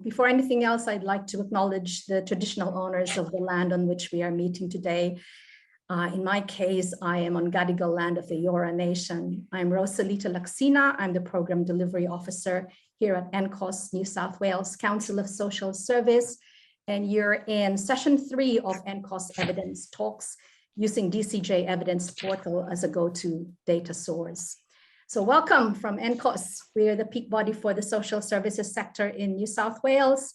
Before anything else, I'd like to acknowledge the traditional owners of the land on which we are meeting today. In my case, I am on Gadigal land of the Eora Nation. I'm Rosalita Laksina. I'm the Program Delivery Officer here at NCOS, New South Wales Council of Social Service. And you're in session 3 of NCOS Evidence Talks using DCJ Evidence Portal as a go-to data source. So welcome from NCOS. We are the peak body for the social services sector in New South Wales,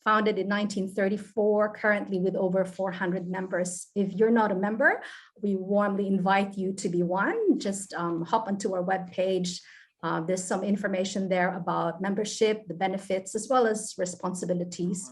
founded in 1934, currently with over 400 members. If you're not a member, we warmly invite you to be one. Just hop onto our webpage. There's some information there about membership, the benefits, as well as responsibilities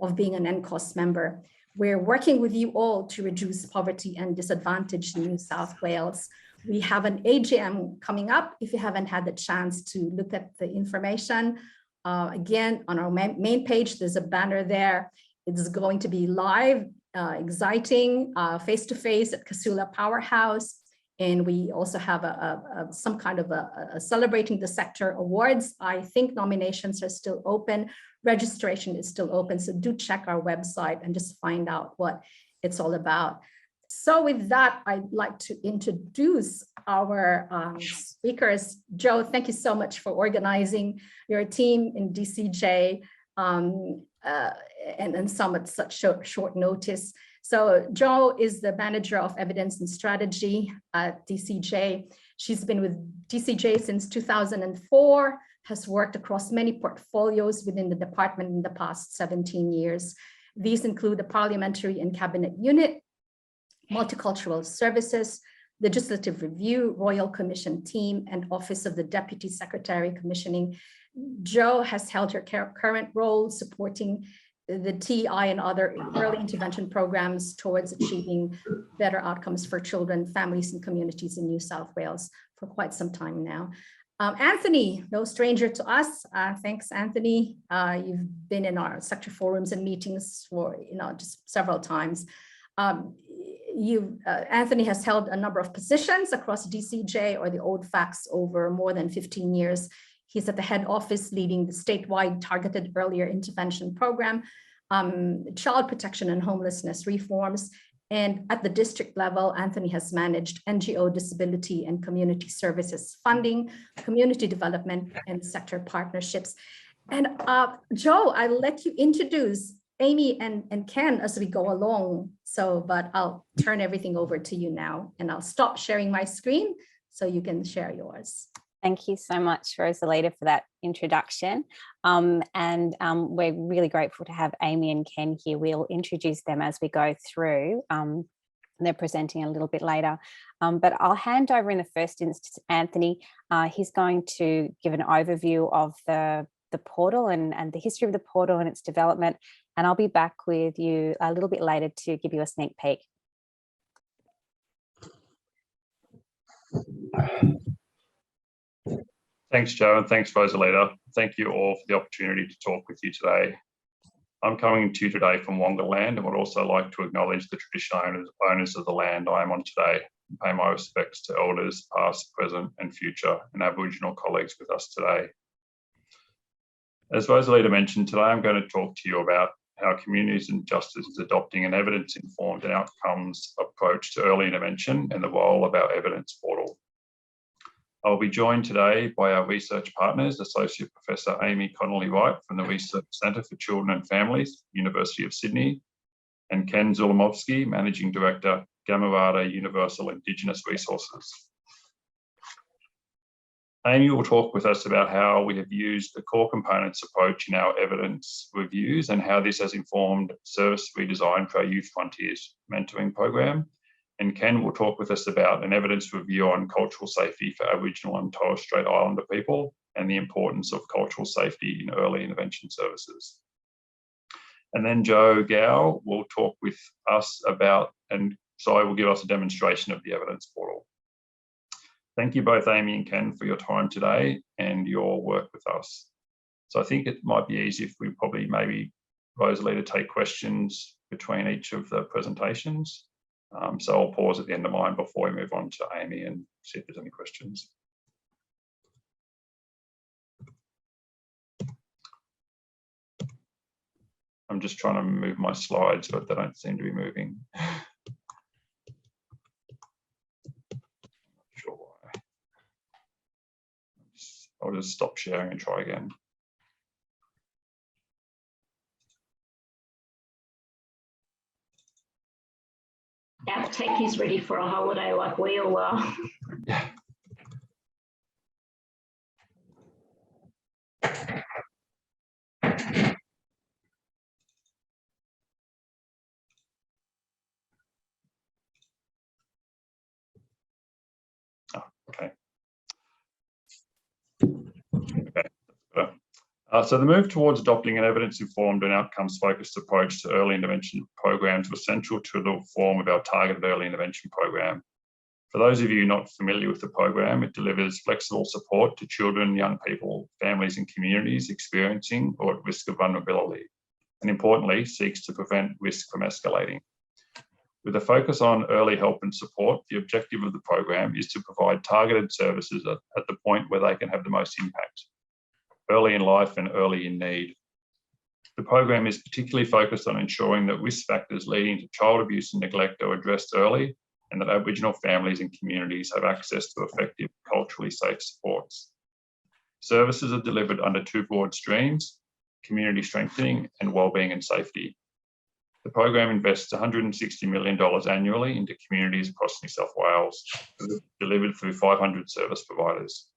of being an NCOS member. We're working with you all to reduce poverty and disadvantage in New South Wales. We have an AGM coming up. If you haven't had the chance to look at the information, again, on our main page, there's a banner there. It's going to be live, exciting, face-to-face at Casula Powerhouse. And we also have some kind of a Celebrating the Sector awards. I think nominations are still open. Registration is still open. So do check our website and just find out what it's all about. So with that, I'd like to introduce our speakers. Joe, thank you so much for organizing your team in DCJ and some at such short notice. So Joe is the manager of evidence and strategy at DCJ. She's been with DCJ since 2004, has worked across many portfolios within the department in the past 17 years. These include the Parliamentary and Cabinet Unit, Multicultural Services, Legislative Review, Royal Commission Team, and Office of the Deputy Secretary Commissioning. Jo has held her current role supporting the TI and other early intervention programs towards achieving better outcomes for children, families, and communities in New South Wales for quite some time now. Anthony, no stranger to us. Thanks, Anthony. You've been in our sector forums and meetings for just several times. Anthony has held a number of positions across DCJ or the old facts over more than 15 years. He's at the head office leading the statewide targeted earlier intervention program, child protection and homelessness reforms. And at the district level, Anthony has managed NGO disability and community services funding, community development, and sector partnerships. And Joe, I'll let you introduce Amy and Ken as we go along. But I'll turn everything over to you now, and I'll stop sharing my screen so you can share yours. Thank you so much, Rosalita, for that introduction. We're really grateful to have Amy and Ken here. We'll introduce them as we go through. They're presenting a little bit later. But I'll hand over in the first instance to Anthony. He's going to give an overview of the portal and the history of the portal and its development. And I'll be back with you a little bit later to give you a sneak peek. Thanks, Joe, and thanks, Rosalita. Thank you all for the opportunity to talk with you today. I'm coming to you today from Wonga land and would also like to acknowledge the traditional owners of the land I am on today and pay my respects to elders past, present and future and Aboriginal colleagues with us today. As Rosalita mentioned, today I'm going to talk to you about how Communities and Justice is adopting an evidence-informed and outcomes approach to early intervention and the role of our evidence portal. I'll be joined today by our research partners, Associate Professor Amy Conley Wright from the Research Centre for Children and Families, University of Sydney, and Ken Zulumovski, Managing Director, Gamarada Universal Indigenous Resources. Amy will talk with us about how we have used the core components approach in our evidence reviews and how this has informed service redesign for our Youth Frontiers mentoring program. And Ken will talk with us about an evidence review on cultural safety for Aboriginal and Torres Strait Islander people and the importance of cultural safety in early intervention services. And then Joe Gow will talk with us about, will give us a demonstration of the evidence portal. Thank you both, Amy and Ken, for your time today and your work with us. So I think it might be easy if we probably maybe, Rosalita, take questions between each of the presentations. So I'll pause at the end of mine before we move on to Amy and see if there's any questions. I'm just trying to move my slides, but they don't seem to be moving. Not sure why. I'll just stop sharing and try again. Our tech is ready for a holiday like we all are. Yeah. Oh, okay. Okay. So the move towards adopting an evidence-informed and outcomes-focused approach to early intervention programs was central to the reform of our targeted early intervention program. For those of you not familiar with the program, it delivers flexible support to children, young people, families and communities experiencing or at risk of vulnerability, and importantly, seeks to prevent risk from escalating. With a focus on early help and support, the objective of the program is to provide targeted services at the point where they can have the most impact, early in life and early in need. The program is particularly focused on ensuring that risk factors leading to child abuse and neglect are addressed early, and that Aboriginal families and communities have access to effective, culturally safe supports. Services are delivered under two broad streams: community strengthening and wellbeing and safety. The program invests $160 million annually into communities across New South Wales, delivered through 500 service providers.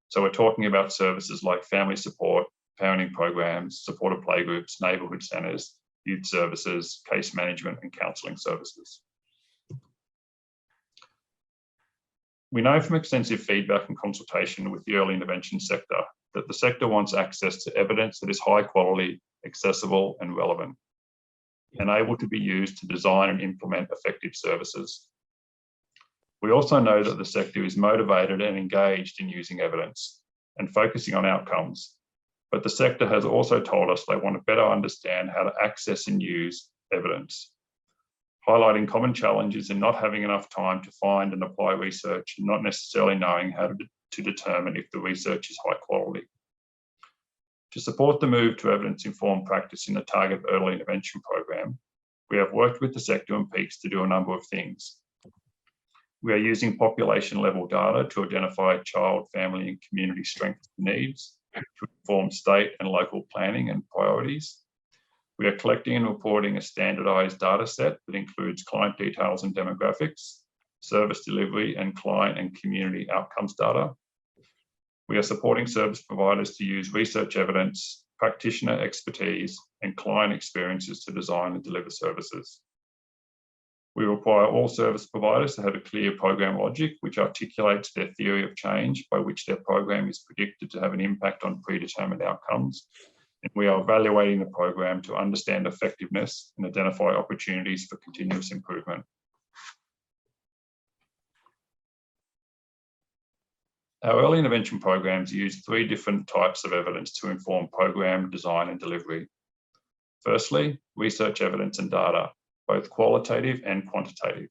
So we're talking about services like family support, parenting programs, supported playgroups, neighbourhood centres, youth services, case management and counselling services. We know from extensive feedback and consultation with the early intervention sector that the sector wants access to evidence that is high quality, accessible and relevant, and able to be used to design and implement effective services. We also know that the sector is motivated and engaged in using evidence and focusing on outcomes, but the sector has also told us they want to better understand how to access and use evidence, highlighting common challenges in not having enough time to find and apply research and not necessarily knowing how to determine if the research is high quality. To support the move to evidence-informed practice in the target early intervention program, we have worked with the sector and peaks to do a number of things. We are using population-level data to identify child, family and community strengths and needs to inform state and local planning and priorities. We are collecting and reporting a standardised data set that includes client details and demographics, service delivery and client and community outcomes data. We are supporting service providers to use research evidence, practitioner expertise and client experiences to design and deliver services. We require all service providers to have a clear program logic which articulates their theory of change by which their program is predicted to have an impact on predetermined outcomes. And we are evaluating the program to understand effectiveness and identify opportunities for continuous improvement. Our early intervention programs use three different types of evidence to inform program design and delivery. Firstly, research evidence and data, both qualitative and quantitative,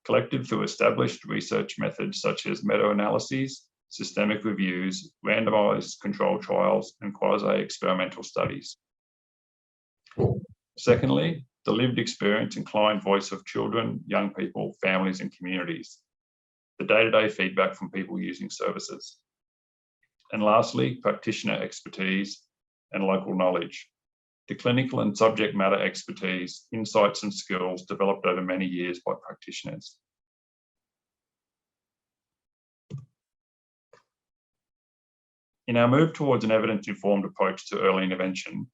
collected through established research methods such as meta-analyses, systemic reviews, randomised control trials, and quasi-experimental studies. Secondly, the lived experience and client voice of children, young people, families, and communities, the day-to-day feedback from people using services. And lastly, practitioner expertise and local knowledge, the clinical and subject matter expertise, insights and skills developed over many years by practitioners. In our move towards an evidence-informed approach to early intervention,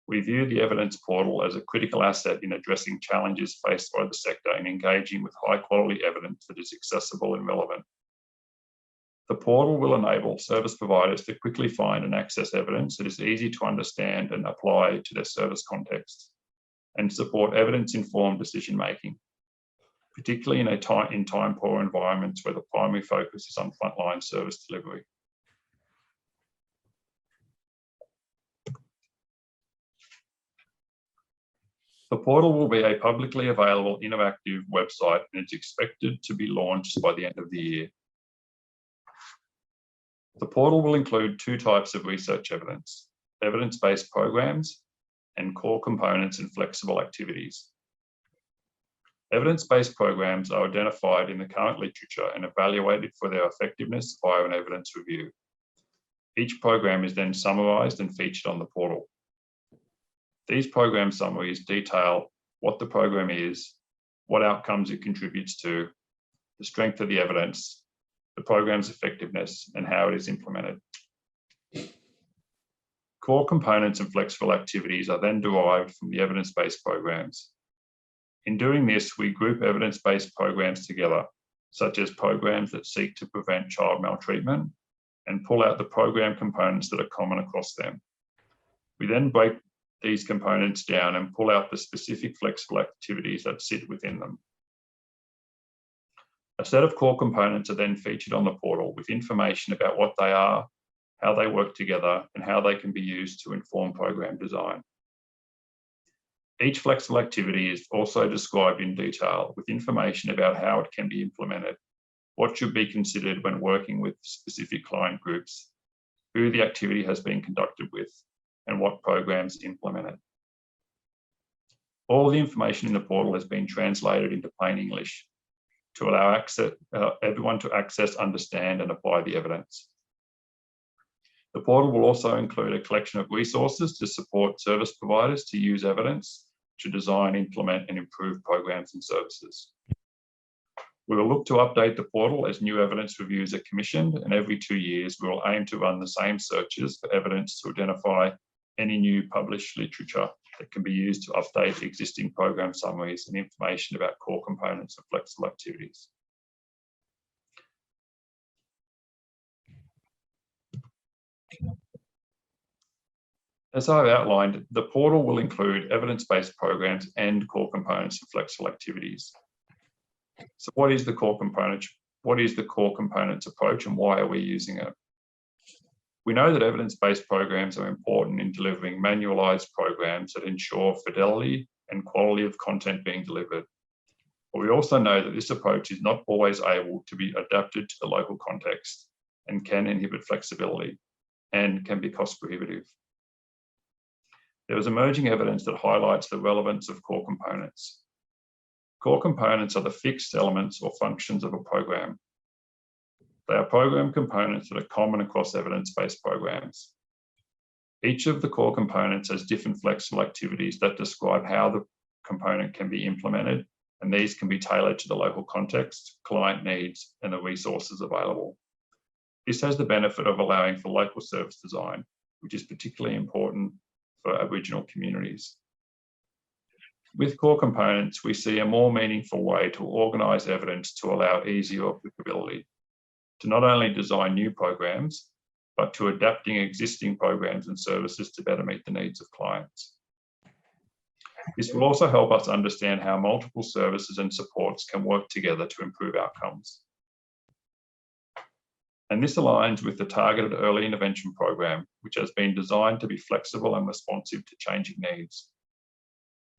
we view the evidence portal as a critical asset in addressing challenges faced by the sector and engaging with high-quality evidence that is accessible and relevant. The portal will enable service providers to quickly find and access evidence that is easy to understand and apply to their service context, and support evidence-informed decision-making, particularly in time-poor environments where the primary focus is on frontline service delivery. The portal will be a publicly available interactive website and it's expected to be launched by the end of the year. The portal will include two types of research evidence, evidence-based programs and core components and flexible activities. Evidence-based programs are identified in the current literature and evaluated for their effectiveness via an evidence review. Each program is then summarised and featured on the portal. These program summaries detail what the program is, what outcomes it contributes to, the strength of the evidence, the program's effectiveness, and how it is implemented. Core components and flexible activities are then derived from the evidence-based programs. In doing this, we group evidence-based programs together, such as programs that seek to prevent child maltreatment, and pull out the program components that are common across them. We then break these components down and pull out the specific flexible activities that sit within them. A set of core components are then featured on the portal with information about what they are, how they work together, and how they can be used to inform program design. Each flexible activity is also described in detail with information about how it can be implemented, what should be considered when working with specific client groups, who the activity has been conducted with, and what programs implement it. All the information in the portal has been translated into plain English to allow everyone to access, understand, and apply the evidence. The portal will also include a collection of resources to support service providers to use evidence to design, implement, and improve programs and services. We will look to update the portal as new evidence reviews are commissioned, and every 2 years we will aim to run the same searches for evidence to identify any new published literature that can be used to update existing program summaries and information about core components and flexible activities. As I've outlined, the portal will include evidence-based programs and core components and flexible activities. So what is the core component? What is the core components approach, and why are we using it? We know that evidence-based programs are important in delivering manualized programs that ensure fidelity and quality of content being delivered. But we also know that this approach is not always able to be adapted to the local context and can inhibit flexibility and can be cost prohibitive. There is emerging evidence that highlights the relevance of core components. Core components are the fixed elements or functions of a program. They are program components that are common across evidence-based programs. Each of the core components has different flexible activities that describe how the component can be implemented, and these can be tailored to the local context, client needs, and the resources available. This has the benefit of allowing for local service design, which is particularly important for Aboriginal communities. With core components, we see a more meaningful way to organise evidence to allow easier applicability, to not only design new programs, but to adapting existing programs and services to better meet the needs of clients. This will also help us understand how multiple services and supports can work together to improve outcomes. And this aligns with the targeted early intervention program, which has been designed to be flexible and responsive to changing needs.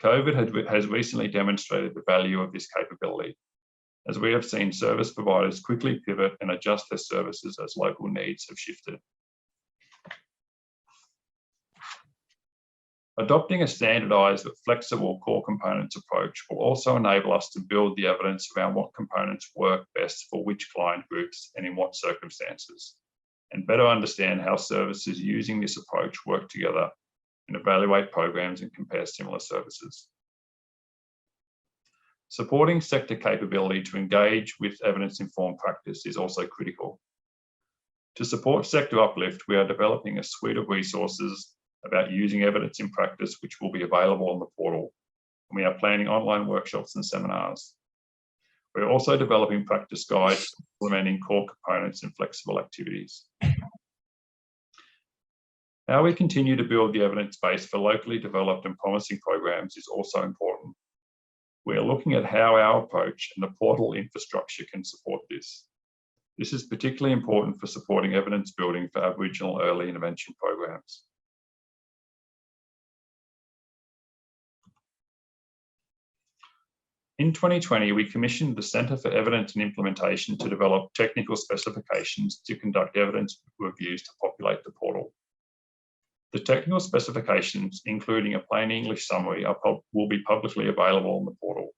COVID has recently demonstrated the value of this capability, as we have seen service providers quickly pivot and adjust their services as local needs have shifted. Adopting a standardised but flexible core components approach will also enable us to build the evidence around what components work best for which client groups and in what circumstances, and better understand how services using this approach work together and evaluate programs and compare similar services. Supporting sector capability to engage with evidence-informed practice is also critical. To support sector uplift, we are developing a suite of resources about using evidence in practice, which will be available on the portal. And we are planning online workshops and seminars. We're also developing practice guides implementing core components and flexible activities. How we continue to build the evidence base for locally developed and promising programs is also important. We are looking at how our approach and the portal infrastructure can support this. This is particularly important for supporting evidence building for Aboriginal early intervention programs. In 2020, we commissioned the Centre for Evidence and Implementation to develop technical specifications to conduct evidence reviews to populate the portal. The technical specifications, including a plain English summary, will be publicly available on the portal.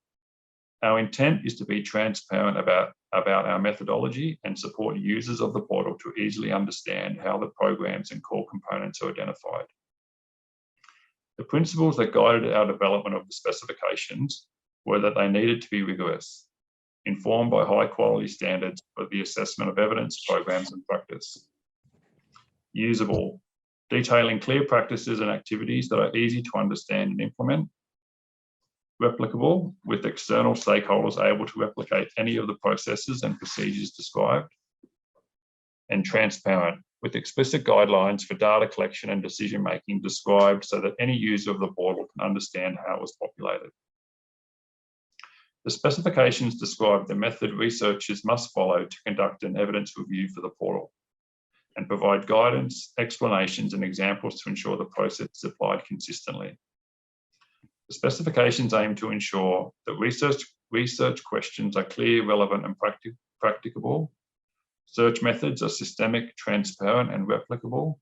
Our intent is to be transparent about our methodology and support users of the portal to easily understand how the programs and core components are identified. The principles that guided our development of the specifications were that they needed to be rigorous, informed by high quality standards for the assessment of evidence, programs and practice. Usable, detailing clear practices and activities that are easy to understand and implement. Replicable, with external stakeholders able to replicate any of the processes and procedures described. And transparent, with explicit guidelines for data collection and decision-making described so that any user of the portal can understand how it was populated. The specifications describe the method researchers must follow to conduct an evidence review for the portal and provide guidance, explanations, and examples to ensure the process is applied consistently. The specifications aim to ensure that research questions are clear, relevant, and practicable. Search methods are systemic, transparent, and replicable.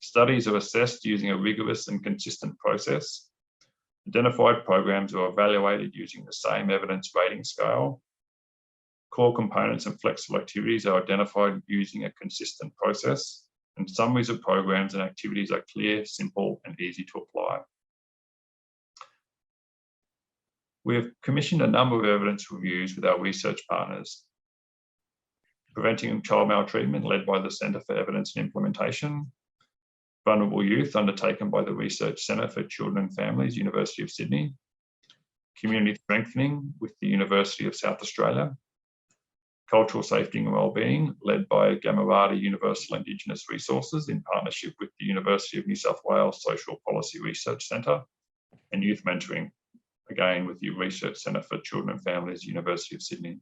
Studies are assessed using a rigorous and consistent process. Identified programs are evaluated using the same evidence rating scale. Core components and flexible activities are identified using a consistent process. And summaries of programs and activities are clear, simple, and easy to apply. We have commissioned a number of evidence reviews with our research partners. Preventing child maltreatment, led by the Centre for Evidence and Implementation. Vulnerable Youth, undertaken by the Research Centre for Children and Families, University of Sydney. Community Strengthening with the University of South Australia. Cultural Safety and Wellbeing, led by Gamarada Universal Indigenous Resources in partnership with the University of New South Wales Social Policy Research Centre. And Youth Mentoring, again with the Research Centre for Children and Families, University of Sydney.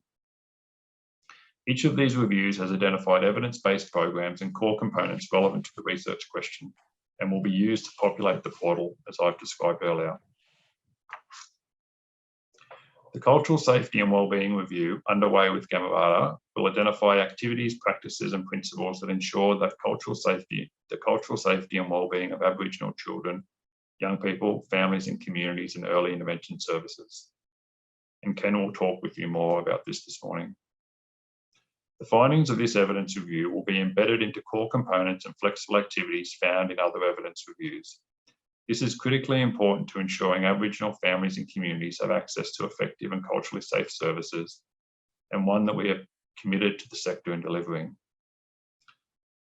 Each of these reviews has identified evidence-based programs and core components relevant to the research question and will be used to populate the portal as I've described earlier. The Cultural Safety and Wellbeing Review, underway with Gamarada, will identify activities, practices and principles that ensure that the cultural safety and wellbeing of Aboriginal children, young people, families and communities in early intervention services. And Ken will talk with you more about this morning. The findings of this evidence review will be embedded into core components and flexible activities found in other evidence reviews. This is critically important to ensuring Aboriginal families and communities have access to effective and culturally safe services, and one that we have committed to the sector in delivering.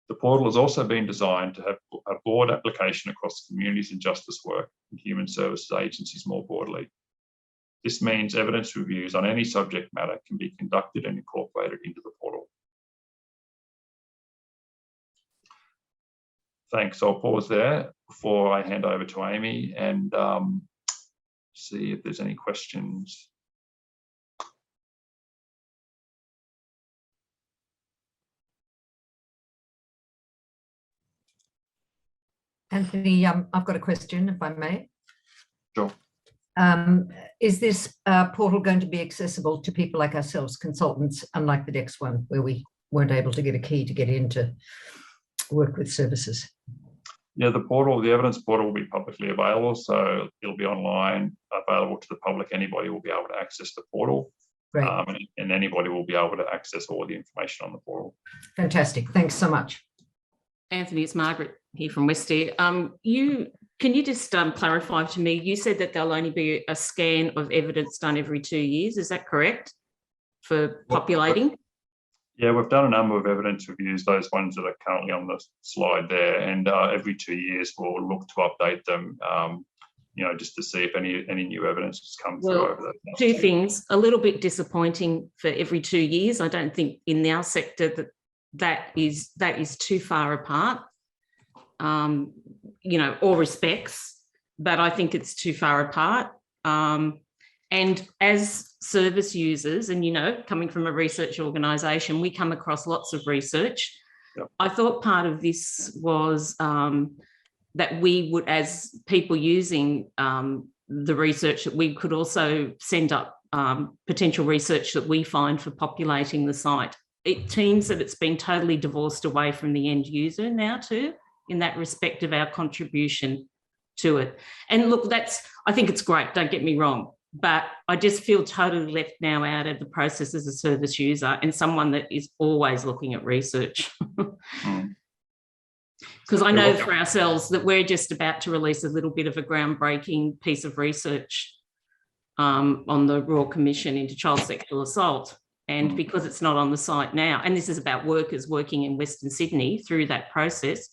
The portal has also been designed to have a broad application across communities and justice work and human services agencies more broadly. This means evidence reviews on any subject matter can be conducted and incorporated into the portal. Thanks. I'll pause there before I hand over to Amy and see if there's any questions. Anthony, I've got a question, if I may. Sure. Is this portal going to be accessible to people like ourselves, consultants, unlike the next one, where we weren't able to get a key to get in to work with services? Yeah, the evidence portal will be publicly available, so it'll be online, available to the public. Anybody will be able to access the portal. Great. And anybody will be able to access all the information on the portal. Fantastic. Thanks so much. Anthony, it's Margaret here from Weston. Can you just clarify to me, you said that there'll only be a scan of evidence done every 2 years, is that correct, for populating? Yeah, we've done a number of evidence reviews, those ones that are currently on the slide there, and every 2 years we'll look to update them, just to see if any new evidence has come through over that. Two things, a little bit disappointing for every 2 years. I don't think in our sector that is too far apart. All respects, but I think it's too far apart. And as service users, and coming from a research organisation, we come across lots of research. Yep. I thought part of this was that we would, as people using the research, that we could also send up potential research that we find for populating the site. It seems that it's been totally divorced away from the end user now too. in that respect of our contribution to it. And look, I think it's great, don't get me wrong, but I just feel totally left now out of the process as a service user and someone that is always looking at research. Because I know for ourselves that we're just about to release a little bit of a groundbreaking piece of research on the Royal Commission into child sexual assault. And because it's not on the site now, and this is about workers working in Western Sydney through that process,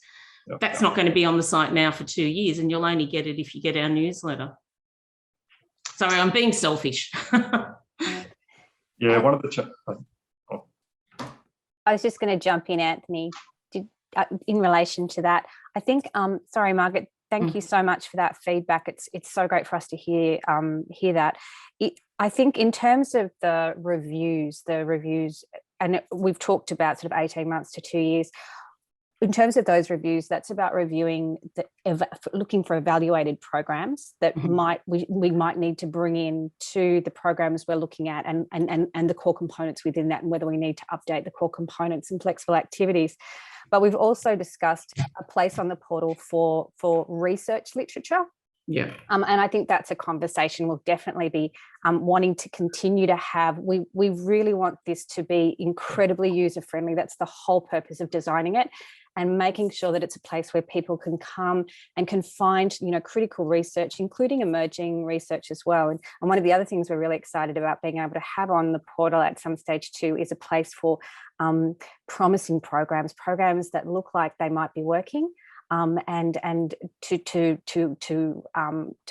that's not going to be on the site now for 2 years, and you'll only get it if you get our newsletter. Sorry, I'm being selfish. Yeah, one of the... I was just going to jump in, Anthony, in relation to that. I think, sorry, Margaret, thank you so much for that feedback. It's so great for us to hear that. I think in terms of the reviews, and we've talked about sort of 18 months to 2 years. In terms of those reviews, that's about reviewing, looking for evaluated programs that we might need to bring in to the programs we're looking at, and the core components within that, and whether we need to update the core components and flexible activities. But we've also discussed a place on the portal for research literature. Yeah. And I think that's a conversation we'll definitely be wanting to continue to have. We really want this to be incredibly user-friendly. That's the whole purpose of designing it, and making sure that it's a place where people can come and can find, critical research, including emerging research as well. And one of the other things we're really excited about being able to have on the portal at some stage too is a place for promising programs that look like they might be working. And to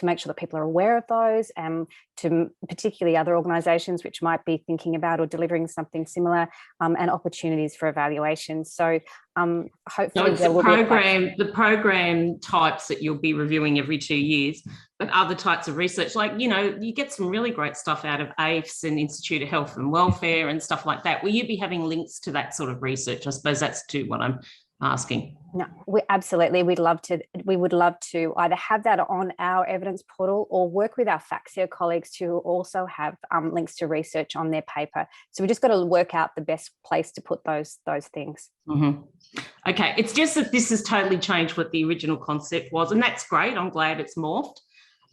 make sure that people are aware of those, and to particularly other organisations which might be thinking about or delivering something similar, and opportunities for evaluation. So hopefully it's the program types that you'll be reviewing every 2 years, but other types of research, like, you get some really great stuff out of AFES and Institute of Health and Welfare and stuff like that. Will you be having links to that sort of research? I suppose that's what I'm asking. No, we would love to either have that on our evidence portal or work with our Faxio colleagues to also have links to research on their paper. So we just got to work out the best place to put those things. Okay, it's just that this has totally changed what the original concept was, and that's great. I'm glad it's morphed.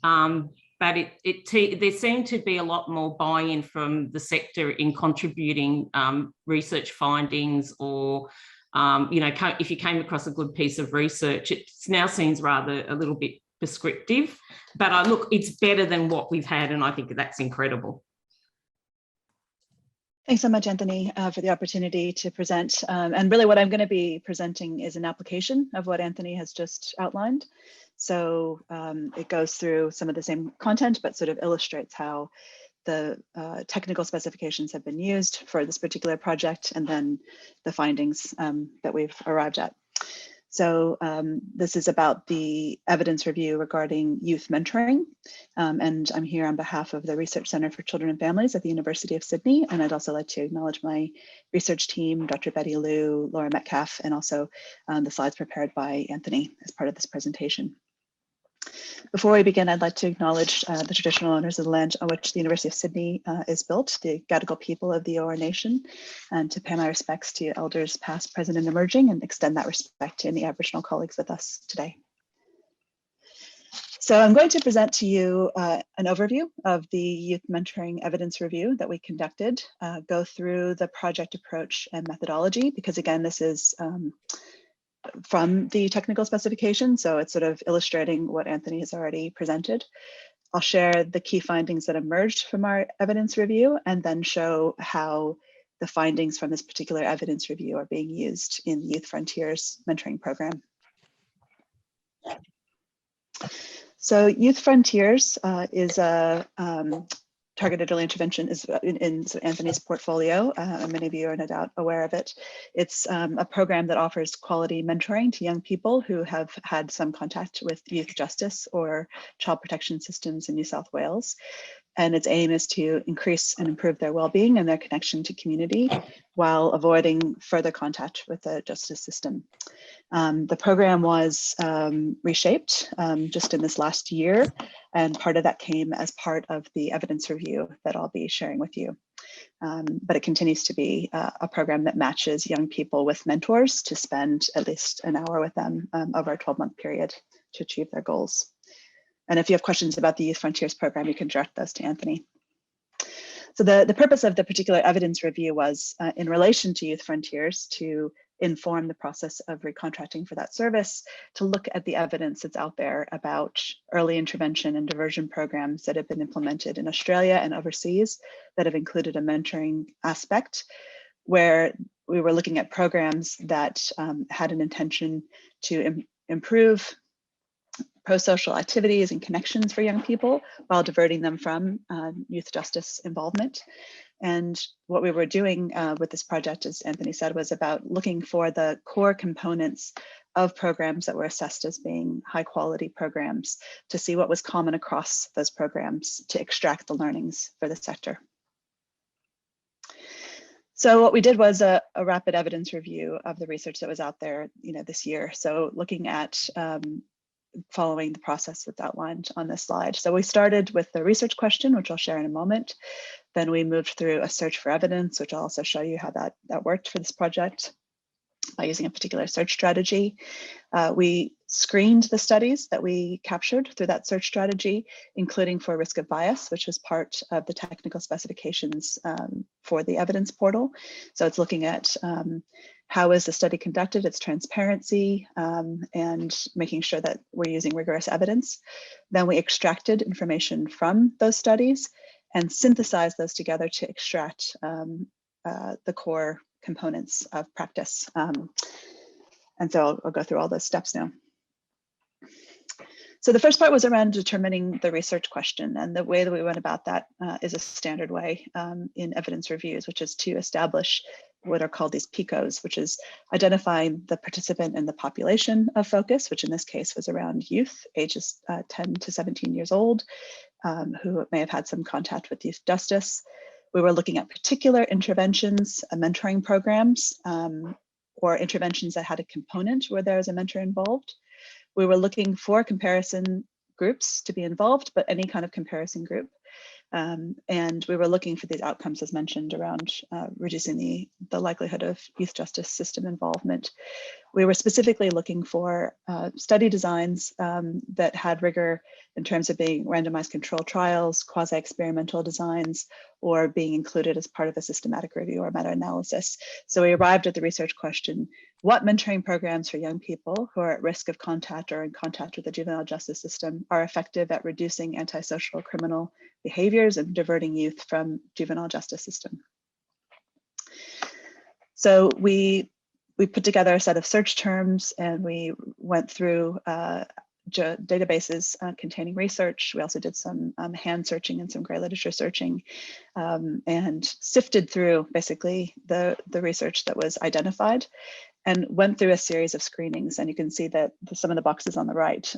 But there seemed to be a lot more buy-in from the sector in contributing research findings, or if you came across a good piece of research. It now seems rather a little bit prescriptive, but look, it's better than what we've had, and I think that's incredible. Thanks so much, Anthony, for the opportunity to present. And really what I'm going to be presenting is an application of what Anthony has just outlined. So it goes through some of the same content, but sort of illustrates how the technical specifications have been used for this particular project, and then the findings that we've arrived at. So this is about the evidence review regarding youth mentoring. And I'm here on behalf of the Research Centre for Children and Families at the University of Sydney. And I'd also like to acknowledge my research team, Dr. Betty Liu, Laura Metcalf, and also the slides prepared by Anthony as part of this presentation. Before we begin, I'd like to acknowledge the traditional owners of the land on which the University of Sydney is built, the Gadigal people of the Eora Nation, and to pay my respects to elders past, present, and emerging, and extend that respect to any Aboriginal colleagues with us today. So I'm going to present to you an overview of the youth mentoring evidence review that we conducted, go through the project approach and methodology, because again, this is from the technical specification, so it's sort of illustrating what Anthony has already presented. I'll share the key findings that emerged from our evidence review, and then show how the findings from this particular evidence review are being used in the Youth Frontiers mentoring program. So Youth Frontiers is a targeted early intervention is in Anthony's portfolio. Many of you are no doubt aware of it. It's a program that offers quality mentoring to young people who have had some contact with youth justice or child protection systems in New South Wales. And its aim is to increase and improve their well-being and their connection to community while avoiding further contact with the justice system. The program was reshaped just in this last year, and part of that came as part of the evidence review that I'll be sharing with you. but it continues to be a program that matches young people with mentors to spend at least an hour with them over a 12-month period to achieve their goals. And if you have questions about the Youth Frontiers program, you can direct those to Anthony. So the purpose of the particular evidence review was in relation to Youth Frontiers to inform the process of recontracting for that service, to look at the evidence that's out there about early intervention and diversion programs that have been implemented in Australia and overseas that have included a mentoring aspect, where we were looking at programs that had an intention to improve pro-social activities and connections for young people while diverting them from youth justice involvement. And what we were doing with this project, as Anthony said, was about looking for the core components of programs that were assessed as being high quality programs to see what was common across those programs to extract the learnings for the sector. So what we did was a rapid evidence review of the research that was out there, this year. So looking at following the process that's outlined on this slide. So we started with the research question, which I'll share in a moment. Then we moved through a search for evidence, which I'll also show you how that worked for this project by using a particular search strategy. We screened the studies that we captured through that search strategy, including for risk of bias, which was part of the technical specifications for the evidence portal. So it's looking at how is the study conducted, its transparency, and making sure that we're using rigorous evidence. Then we extracted information from those studies and synthesized those together to extract the core components of practice. And so I'll go through all those steps now. So the first part was around determining the research question, and the way that we went about that is a standard way in evidence reviews, which is to establish what are called these PICOs, which is identifying the participant and the population of focus, which in this case was around youth, ages 10 to 17 years old, who may have had some contact with youth justice. We were looking at particular interventions, mentoring programs, or interventions that had a component where there was a mentor involved. We were looking for comparison groups to be involved, but any kind of comparison group. And we were looking for these outcomes, as mentioned, around reducing the likelihood of youth justice system involvement. We were specifically looking for study designs that had rigor in terms of being randomized controlled trials, quasi-experimental designs, or being included as part of a systematic review or meta-analysis. So we arrived at the research question: what mentoring programs for young people who are at risk of contact or in contact with the juvenile justice system are effective at reducing antisocial criminal behaviors and diverting youth from juvenile justice system? So we put together a set of search terms, and we went through databases containing research. We also did some hand searching and some gray literature searching, and sifted through basically the research that was identified, and went through a series of screenings. And you can see that some of the boxes on the right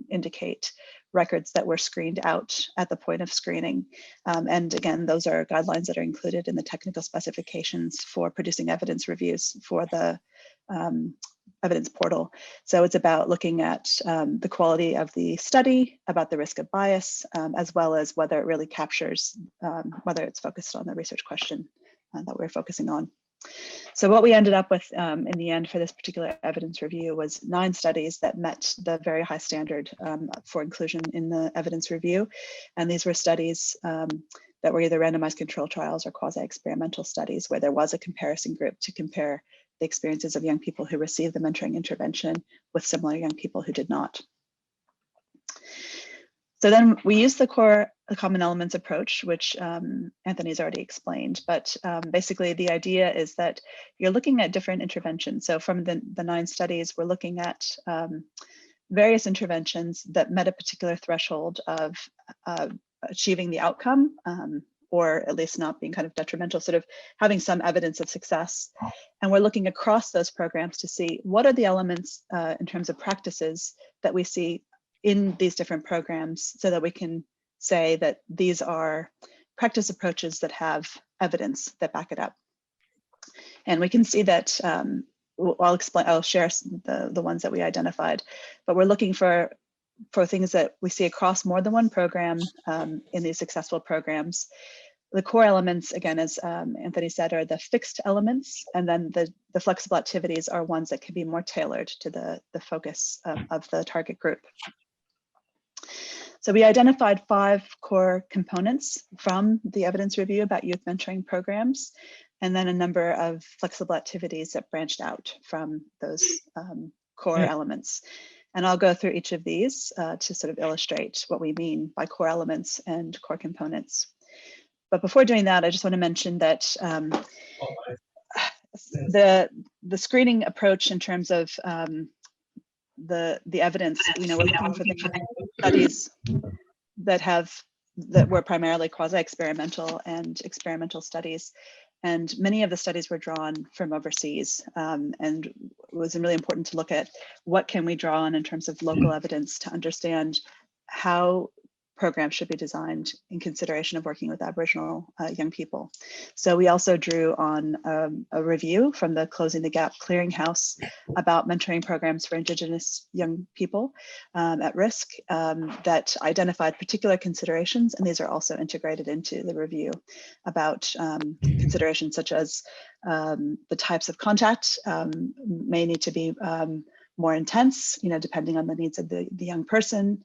indicate records that were screened out at the point of screening. And again, those are guidelines that are included in the technical specifications for producing evidence reviews for the evidence portal. So it's about looking at the quality of the study, about the risk of bias, as well as whether it really captures, whether it's focused on the research question that we're focusing on. So what we ended up with in the end for this particular evidence review was 9 studies that met the very high standard for inclusion in the evidence review. And these were studies that were either randomized control trials or quasi-experimental studies where there was a comparison group to compare the experiences of young people who received the mentoring intervention with similar young people who did not. So then we used the common elements approach, which Anthony's already explained, but basically the idea is that you're looking at different interventions. So from the 9 studies, we're looking at various interventions that met a particular threshold of achieving the outcome, or at least not being kind of detrimental, sort of having some evidence of success. And we're looking across those programs to see what are the elements in terms of practices that we see in these different programs, so that we can say that these are practice approaches that have evidence that back it up. And we can see that, I'll share the ones that we identified, but we're looking for things that we see across more than one program in these successful programs. The core elements, again, as Anthony said, are the fixed elements, and then the flexible activities are ones that can be more tailored to the focus of the target group. So we identified 5 core components from the evidence review about youth mentoring programs, and then a number of flexible activities that branched out from those core elements. And I'll go through each of these to sort of illustrate what we mean by core elements and core components. But before doing that, I just want to mention that the screening approach in terms of the evidence, you know, we're looking for the studies that were primarily quasi-experimental and experimental studies. And many of the studies were drawn from overseas, and it was really important to look at what can we draw on in terms of local evidence to understand how programs should be designed in consideration of working with Aboriginal young people. So we also drew on a review from the Closing the Gap Clearinghouse about mentoring programs for Indigenous young people at risk that identified particular considerations, and these are also integrated into the review about considerations such as the types of contact may need to be more intense, you know, depending on the needs of the young person,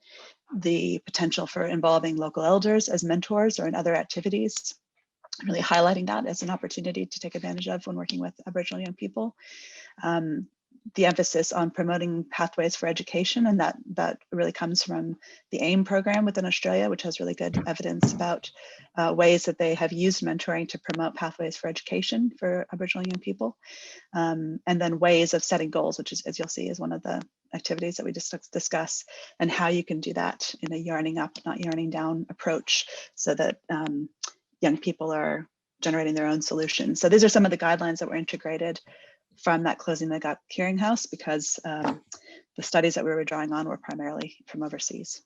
the potential for involving local elders as mentors or in other activities, really highlighting that as an opportunity to take advantage of when working with Aboriginal young people. The emphasis on promoting pathways for education, and that really comes from the AIM program within Australia, which has really good evidence about ways that they have used mentoring to promote pathways for education for Aboriginal young people. And then ways of setting goals, which is, as you'll see, is one of the activities that we just discuss, and how you can do that in a yarning up, not yarning down approach, so that young people are generating their own solutions. So these are some of the guidelines that were integrated from that Closing the Gap Clearinghouse, because the studies that we were drawing on were primarily from overseas.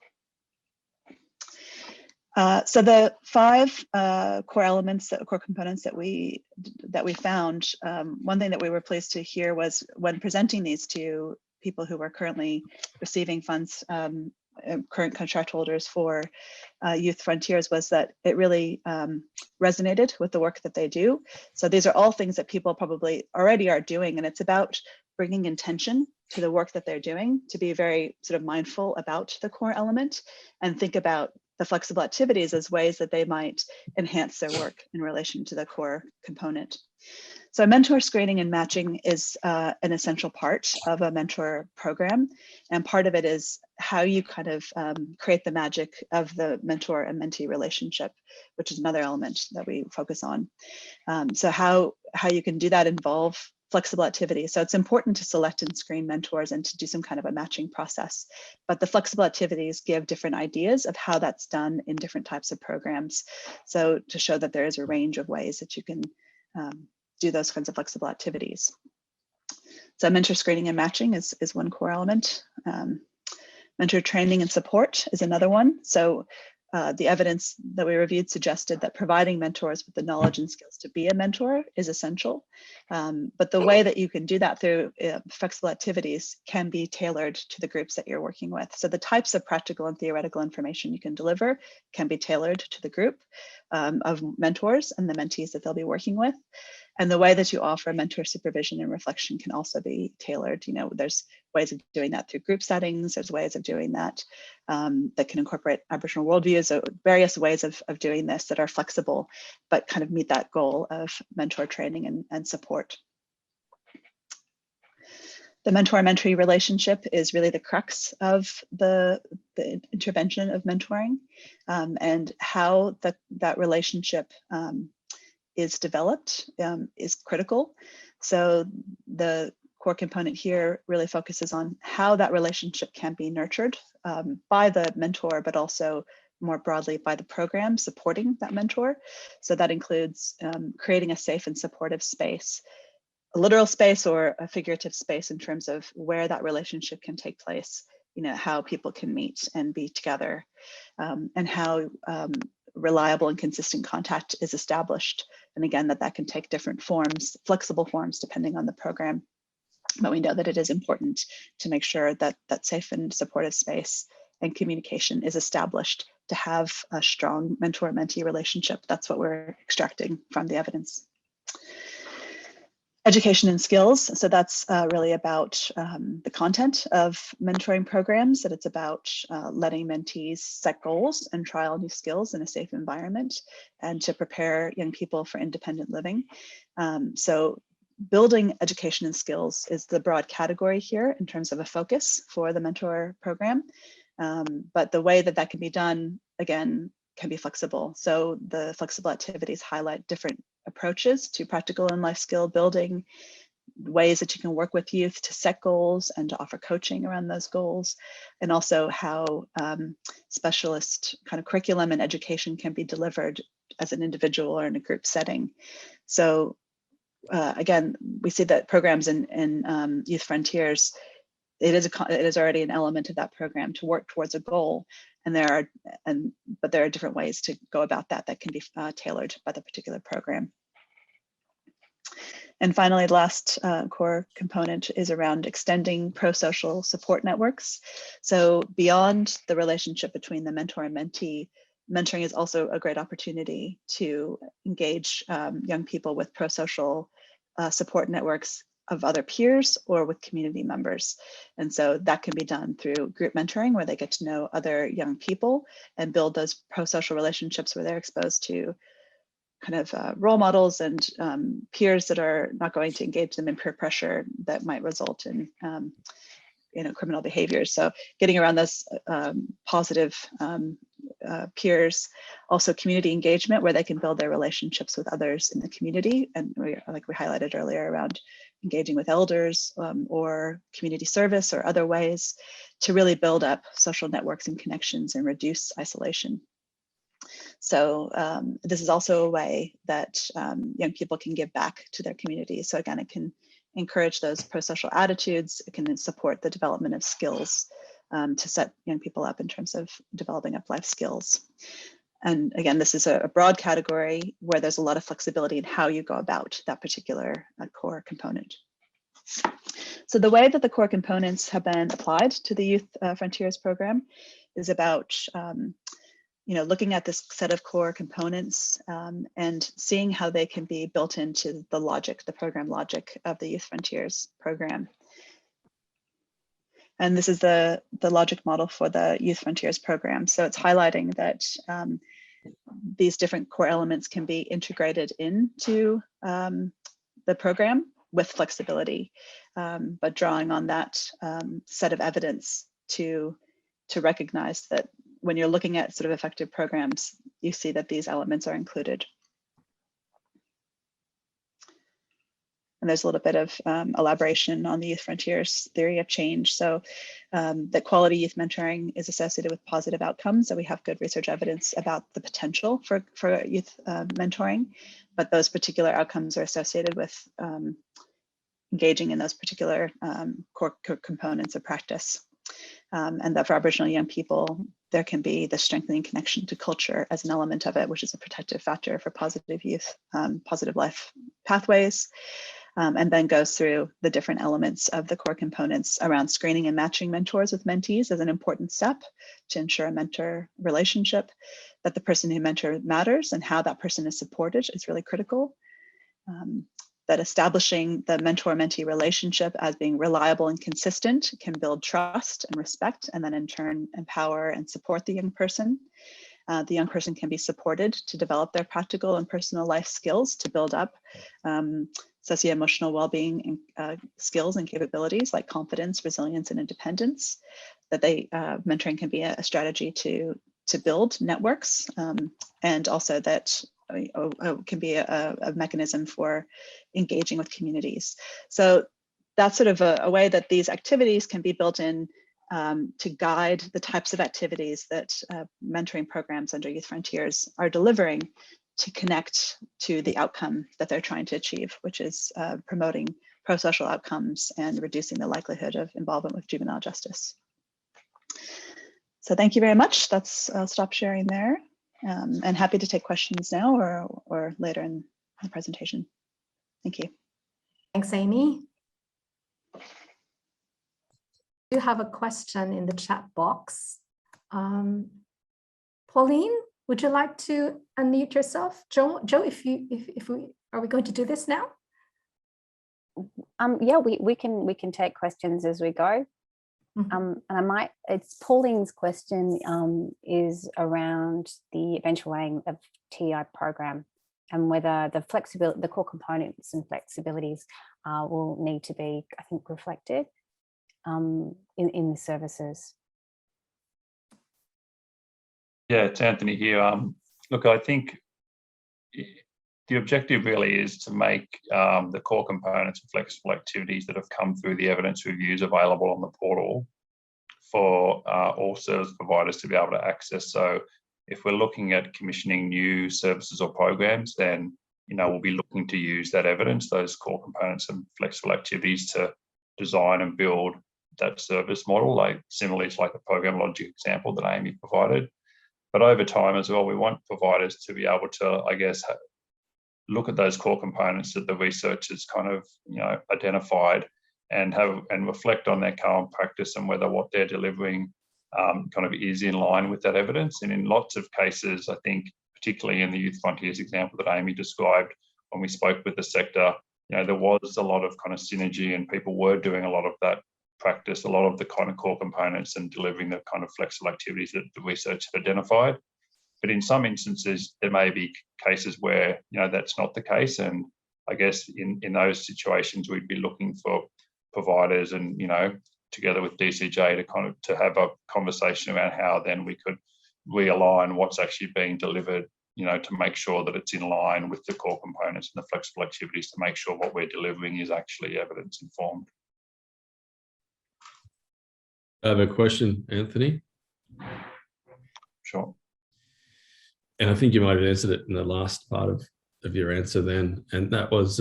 So the 5 core elements, core components that we found, one thing that we were pleased to hear was when presenting these to people who were currently receiving funds, current contract holders for Youth Frontiers, was that it really resonated with the work that they do. So these are all things that people probably already are doing, and it's about bringing intention to the work that they're doing, to be very sort of mindful about the core element and think about the flexible activities as ways that they might enhance their work in relation to the core component. So mentor screening and matching is an essential part of a mentor program. And part of it is how you kind of create the magic of the mentor and mentee relationship, which is another element that we focus on. So how you can do that involve flexible activities. So it's important to select and screen mentors and to do some kind of a matching process. But the flexible activities give different ideas of how that's done in different types of programs. So to show that there is a range of ways that you can do those kinds of flexible activities. So mentor screening and matching is one core element. Mentor training and support is another one. So the evidence that we reviewed suggested that providing mentors with the knowledge and skills to be a mentor is essential. But the way that you can do that through flexible activities can be tailored to the groups that you're working with. So the types of practical and theoretical information you can deliver can be tailored to the group of mentors and the mentees that they'll be working with. And the way that you offer mentor supervision and reflection can also be tailored. You know, there's ways of doing that through group settings. There's ways of doing that that can incorporate Aboriginal worldviews. So various ways of doing this that are flexible, but kind of meet that goal of mentor training and support. The mentor-mentee relationship is really the crux of the intervention of mentoring, and how that relationship is developed is critical. So the core component here really focuses on how that relationship can be nurtured by the mentor, but also more broadly by the program supporting that mentor. So that includes creating a safe and supportive space, a literal space or a figurative space in terms of where that relationship can take place, you know, how people can meet and be together, and how reliable and consistent contact is established. And again, that can take different forms, flexible forms, depending on the program. But we know that it is important to make sure that that safe and supportive space and communication is established to have a strong mentor-mentee relationship. That's what we're extracting from the evidence. Education and skills. So that's really about the content of mentoring programs, that it's about letting mentees set goals and trial new skills in a safe environment and to prepare young people for independent living. So building education and skills is the broad category here in terms of a focus for the mentor program. But the way that that can be done, again, can be flexible. So the flexible activities highlight different approaches to practical and life skill building, ways that you can work with youth to set goals and to offer coaching around those goals, and also how specialist kind of curriculum and education can be delivered as an individual or in a group setting. So again, we see that programs in Youth Frontiers, it is already an element of that program to work towards a goal, but there are different ways to go about that that can be tailored by the particular program. And finally, the last core component is around extending pro-social support networks. So beyond the relationship between the mentor and mentee, mentoring is also a great opportunity to engage young people with pro-social support networks of other peers or with community members. And so that can be done through group mentoring, where they get to know other young people and build those pro-social relationships where they're exposed to kind of role models and peers that are not going to engage them in peer pressure that might result in criminal behaviors. So getting around those positive peers, also community engagement, where they can build their relationships with others in the community. And like we highlighted earlier, around engaging with elders or community service or other ways to really build up social networks and connections and reduce isolation. So this is also a way that young people can give back to their communities. So again, it can encourage those pro-social attitudes. It can support the development of skills to set young people up in terms of developing up life skills. And again, this is a broad category where there's a lot of flexibility in how you go about that particular core component. So the way that the core components have been applied to the Youth Frontiers program is about looking at this set of core components and seeing how they can be built into the logic, the program logic of the Youth Frontiers program. And this is the logic model for the Youth Frontiers program. So it's highlighting that these different core elements can be integrated into the program with flexibility, but drawing on that set of evidence to recognize that when you're looking at sort of effective programs, you see that these elements are included. And there's a little bit of elaboration on the Youth Frontiers theory of change. So that quality youth mentoring is associated with positive outcomes. So we have good research evidence about the potential for youth mentoring, but those particular outcomes are associated with engaging in those particular core components of practice. And that for Aboriginal young people, there can be the strengthening connection to culture as an element of it, which is a protective factor for positive youth, positive life pathways, and then goes through the different elements of the core components around screening and matching mentors with mentees as an important step to ensure a mentor relationship, that the person who mentor matters and how that person is supported is really critical. That establishing the mentor-mentee relationship as being reliable and consistent can build trust and respect, and then in turn empower and support the young person. The young person can be supported to develop their practical and personal life skills to build up socio-emotional well-being and skills and capabilities like confidence, resilience, and independence. That mentoring can be a strategy to build networks, and also that can be a mechanism for engaging with communities. So that's sort of a way that these activities can be built in to guide the types of activities that mentoring programs under Youth Frontiers are delivering to connect to the outcome that they're trying to achieve, which is promoting pro-social outcomes and reducing the likelihood of involvement with juvenile justice. So thank you very much. I'll stop sharing there. And happy to take questions now or later in the presentation. Thank you. Thanks, Amy. I do have a question in the chat box. Pauline, would you like to unmute yourself? Joe, are we going to do this now? Yeah, we can take questions as we go. And it's Pauline's question is around the eventual aim of TI program and whether the core components and flexibilities will need to be, I think, reflected in the services. Yeah, it's Anthony here. Look, I think the objective really is to make the core components and flexible activities that have come through the evidence reviews available on the portal for all service providers to be able to access. So if we're looking at commissioning new services or programs, then we'll be looking to use that evidence, those core components and flexible activities, to design and build that service model, like similarly to like the program logic example that Amy provided. But over time as well, we want providers to be able to, I guess, look at those core components that the researchers kind of, identified and reflect on their current practice and whether what they're delivering kind of is in line with that evidence. And in lots of cases, I think, particularly in the Youth Frontiers example that Amy described, when we spoke with the sector, there was a lot of kind of synergy and people were doing a lot of that practice, a lot of the kind of core components and delivering the kind of flexible activities that the research have identified. But in some instances, there may be cases where, that's not the case. And I guess in those situations, we'd be looking for providers and, together with DCJ to have a conversation around how then we could realign what's actually being delivered, to make sure that it's in line with the core components and the flexible activities, to make sure what we're delivering is actually evidence informed. I have a question, Anthony. Sure. And I think you might have answered it in the last part of your answer then. And that was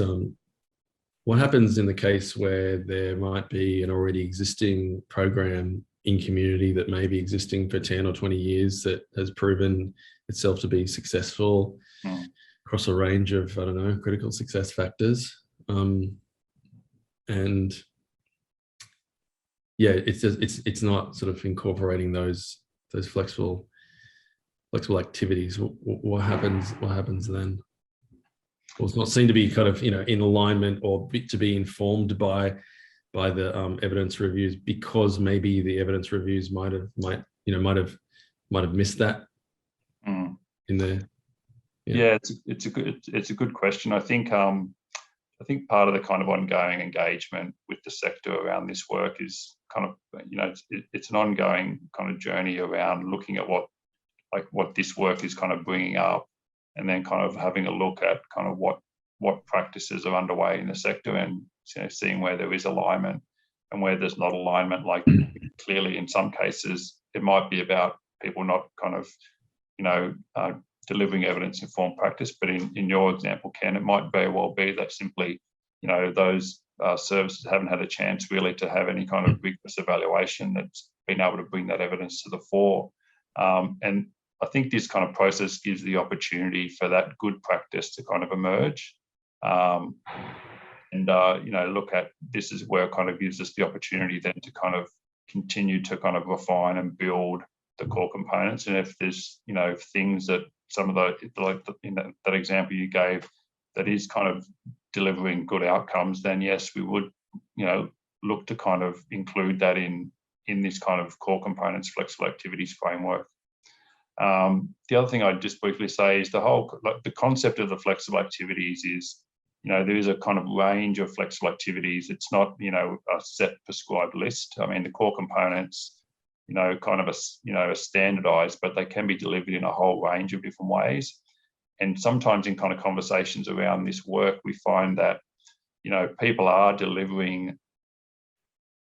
what happens in the case where there might be an already existing program in community that may be existing for 10 or 20 years that has proven itself to be successful across a range of, critical success factors. And yeah, it's not sort of incorporating those flexible activities. What happens then? Well, it's not seen to be kind of in alignment or to be informed by the evidence reviews, because maybe the evidence reviews might have missed that in there. Yeah, it's a good question. I think part of the kind of ongoing engagement with the sector around this work is kind of, it's an ongoing kind of journey around looking at what this work is kind of bringing up, and then kind of having a look at kind of what practices are underway in the sector, and seeing where there is alignment and where there's not alignment. Like clearly in some cases, it might be about people not kind of, delivering evidence-informed practice. But in your example, Ken, it might very well be that simply, those services haven't had a chance really to have any kind of rigorous evaluation that's been able to bring that evidence to the fore. And I think this kind of process gives the opportunity for that good practice to kind of emerge. Look at this is where it kind of gives us the opportunity then to kind of continue to kind of refine and build the core components. And if there's, things that some of that example you gave that is kind of delivering good outcomes, then yes, we would, look to kind of include that in this kind of core components, flexible activities framework. The other thing I'd just briefly say is the concept of the flexible activities is, there is a kind of range of flexible activities. It's not, a set prescribed list. I mean, the core components, kind of are standardized, but they can be delivered in a whole range of different ways. And sometimes in kind of conversations around this work, we find that, people are delivering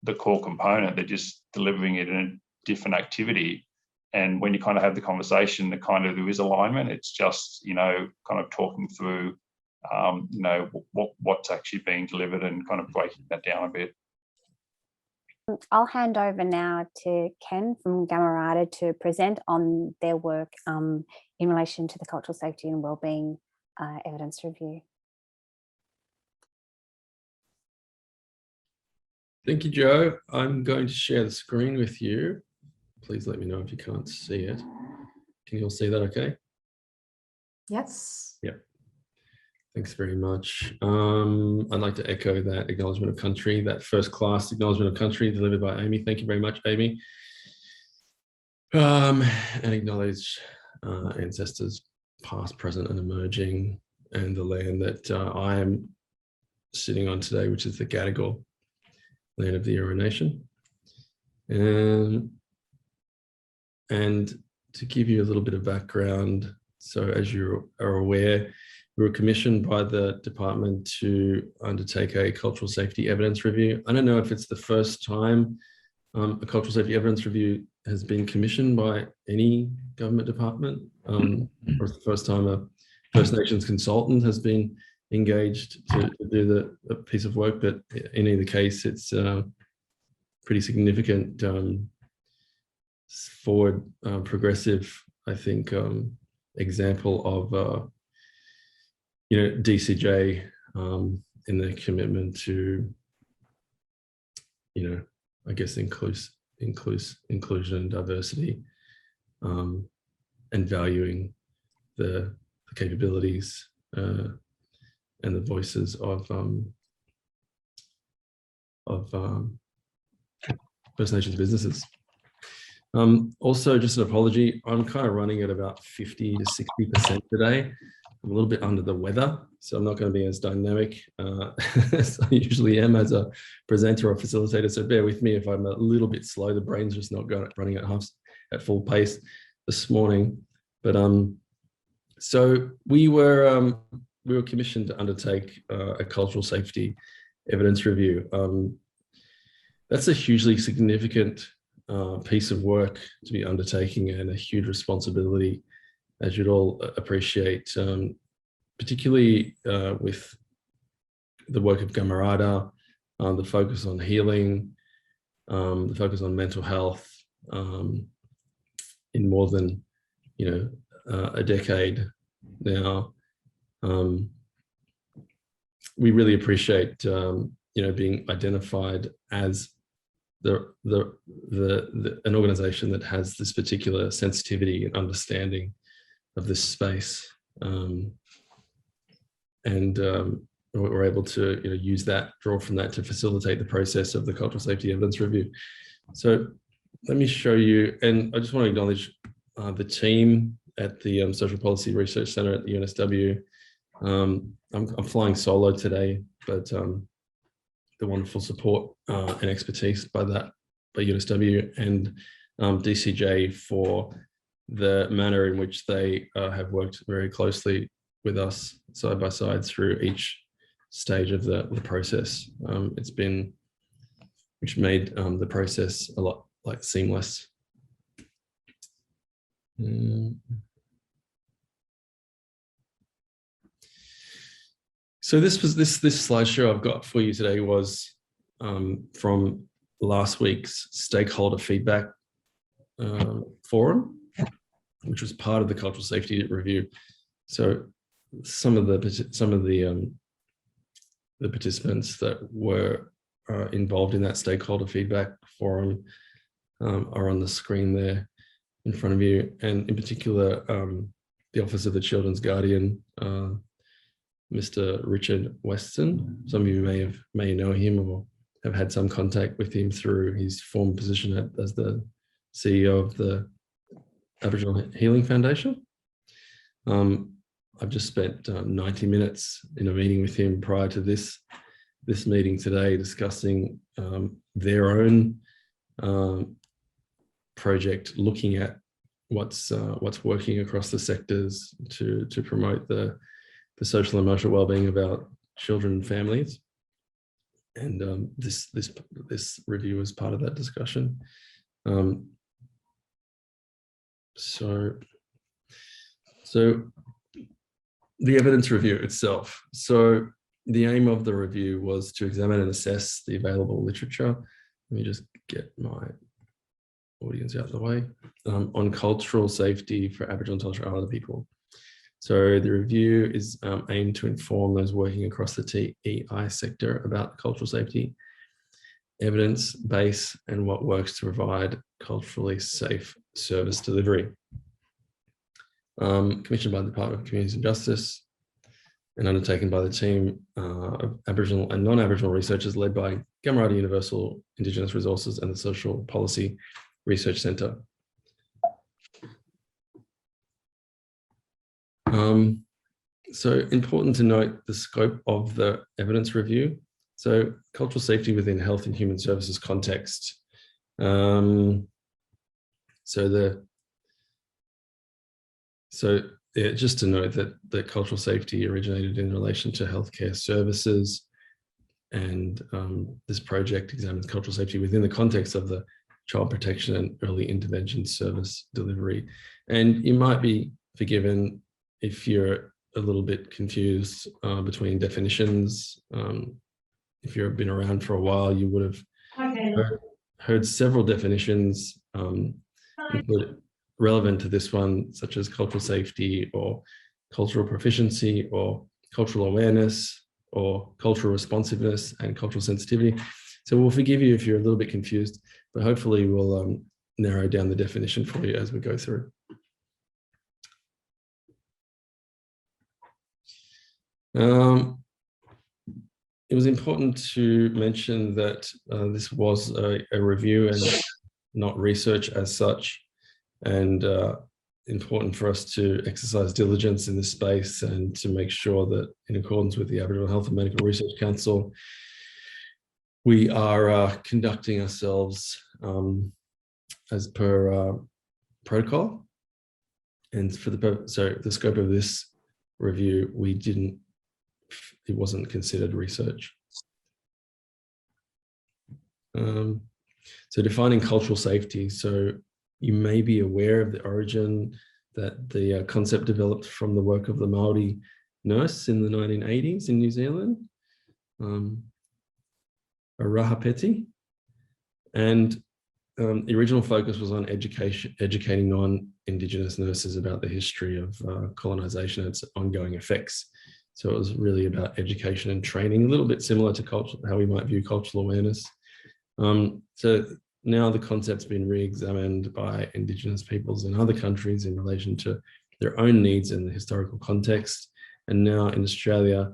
the core component, they're just delivering it in a different activity. And when you kind of have the conversation, there is alignment. It's just, kind of talking through, what's actually being delivered and kind of breaking that down a bit. I'll hand over now to Ken from Gamarada to present on their work in relation to the cultural safety and wellbeing evidence review. Thank you, Joe. I'm going to share the screen with you. please let me know if you can't see it. Can you all see that okay? Yes. Yep. Thanks very much. I'd like to echo that acknowledgement of country, that first class acknowledgement of country delivered by Amy. Thank you very much, Amy. And acknowledge ancestors past, present and emerging, and the land that I am sitting on today, which is the Gadigal land of the Eora Nation. And to give you a little bit of background, so as you are aware, we were commissioned by the department to undertake a cultural safety evidence review. I don't know if it's the first time a cultural safety evidence review has been commissioned by any government department, or it's the first time a First Nations consultant has been engaged to do the piece of work, but in either case, it's pretty significant forward progressive, I think, example of DCJ in their commitment to, I guess, inclusion and diversity, and valuing the capabilities and the voices of First Nations businesses. Also, just an apology, I'm kind of running at about 50 to 60% today. I'm a little bit under the weather, so I'm not going to be as dynamic as I usually am as a presenter or facilitator. So bear with me if I'm a little bit slow. The brain's just not running at full pace this morning. But so we were commissioned to undertake a cultural safety evidence review. That's a hugely significant piece of work to be undertaking, and a huge responsibility, as you'd all appreciate, particularly with the work of Gamarada, the focus on healing, the focus on mental health in more than a decade now. We really appreciate being identified as an organization that has this particular sensitivity and understanding of this space, and we're able to draw from that to facilitate the process of the cultural safety evidence review. So let me show you, and I just want to acknowledge the team at the Social Policy Research Center at the UNSW. I'm flying solo today, but the wonderful support and expertise by UNSW and DCJ for the manner in which they have worked very closely with us side by side through each stage of the process. Which made the process a lot seamless. So this slideshow I've got for you today was from last week's Stakeholder Feedback forum, which was part of the cultural safety review. So some of the participants that were involved in that Stakeholder Feedback forum are on the screen there in front of you, and in particular the Office of the Children's Guardian, Mr. Richard Weston. Some of you may know him or have had some contact with him through his former position as the CEO of the Aboriginal Healing Foundation. I've just spent 90 minutes in a meeting with him prior to this meeting today, discussing their own project, looking at what's working across the sectors to promote the social and emotional well-being of our children and families. And this review is part of that discussion. So the evidence review itself. So the aim of the review was to examine and assess the available literature. Let me just get my audience out of the way, on cultural safety for Aboriginal and Torres Strait Islander people. So the review is aimed to inform those working across the TEI sector about cultural safety, evidence base and what works to provide culturally safe service delivery. Commissioned by the Department of Communities and Justice and undertaken by the team of Aboriginal and non-Aboriginal researchers led by Gamarada Universal Indigenous Resources and the Social Policy Research Centre. So important to note the scope of the evidence review. So cultural safety within health and human services context. Just to note that the cultural safety originated in relation to healthcare services, and this project examines cultural safety within the context of the child protection and early intervention service delivery. And you might be forgiven if you're a little bit confused between definitions. If you've been around for a while, you would have heard several definitions relevant to this one, such as cultural safety or cultural proficiency or cultural awareness or cultural responsiveness and cultural sensitivity. So we'll forgive you if you're a little bit confused, but hopefully we'll narrow down the definition for you as we go through. It was important to mention that this was a review and not research as such, and important for us to exercise diligence in this space and to make sure that in accordance with the Aboriginal Health and Medical Research Council, we are conducting ourselves as per protocol. And for the scope of this review, it wasn't considered research. So defining cultural safety. So you may be aware of the origin that the concept developed from the work of the Māori nurse in the 1980s in New Zealand, Rahapeti. And the original focus was on educating non-Indigenous nurses about the history of colonisation and its ongoing effects. So it was really about education and training, a little bit similar to how we might view cultural awareness. So now the concept's been re-examined by Indigenous peoples in other countries in relation to their own needs in the historical context. And now in Australia,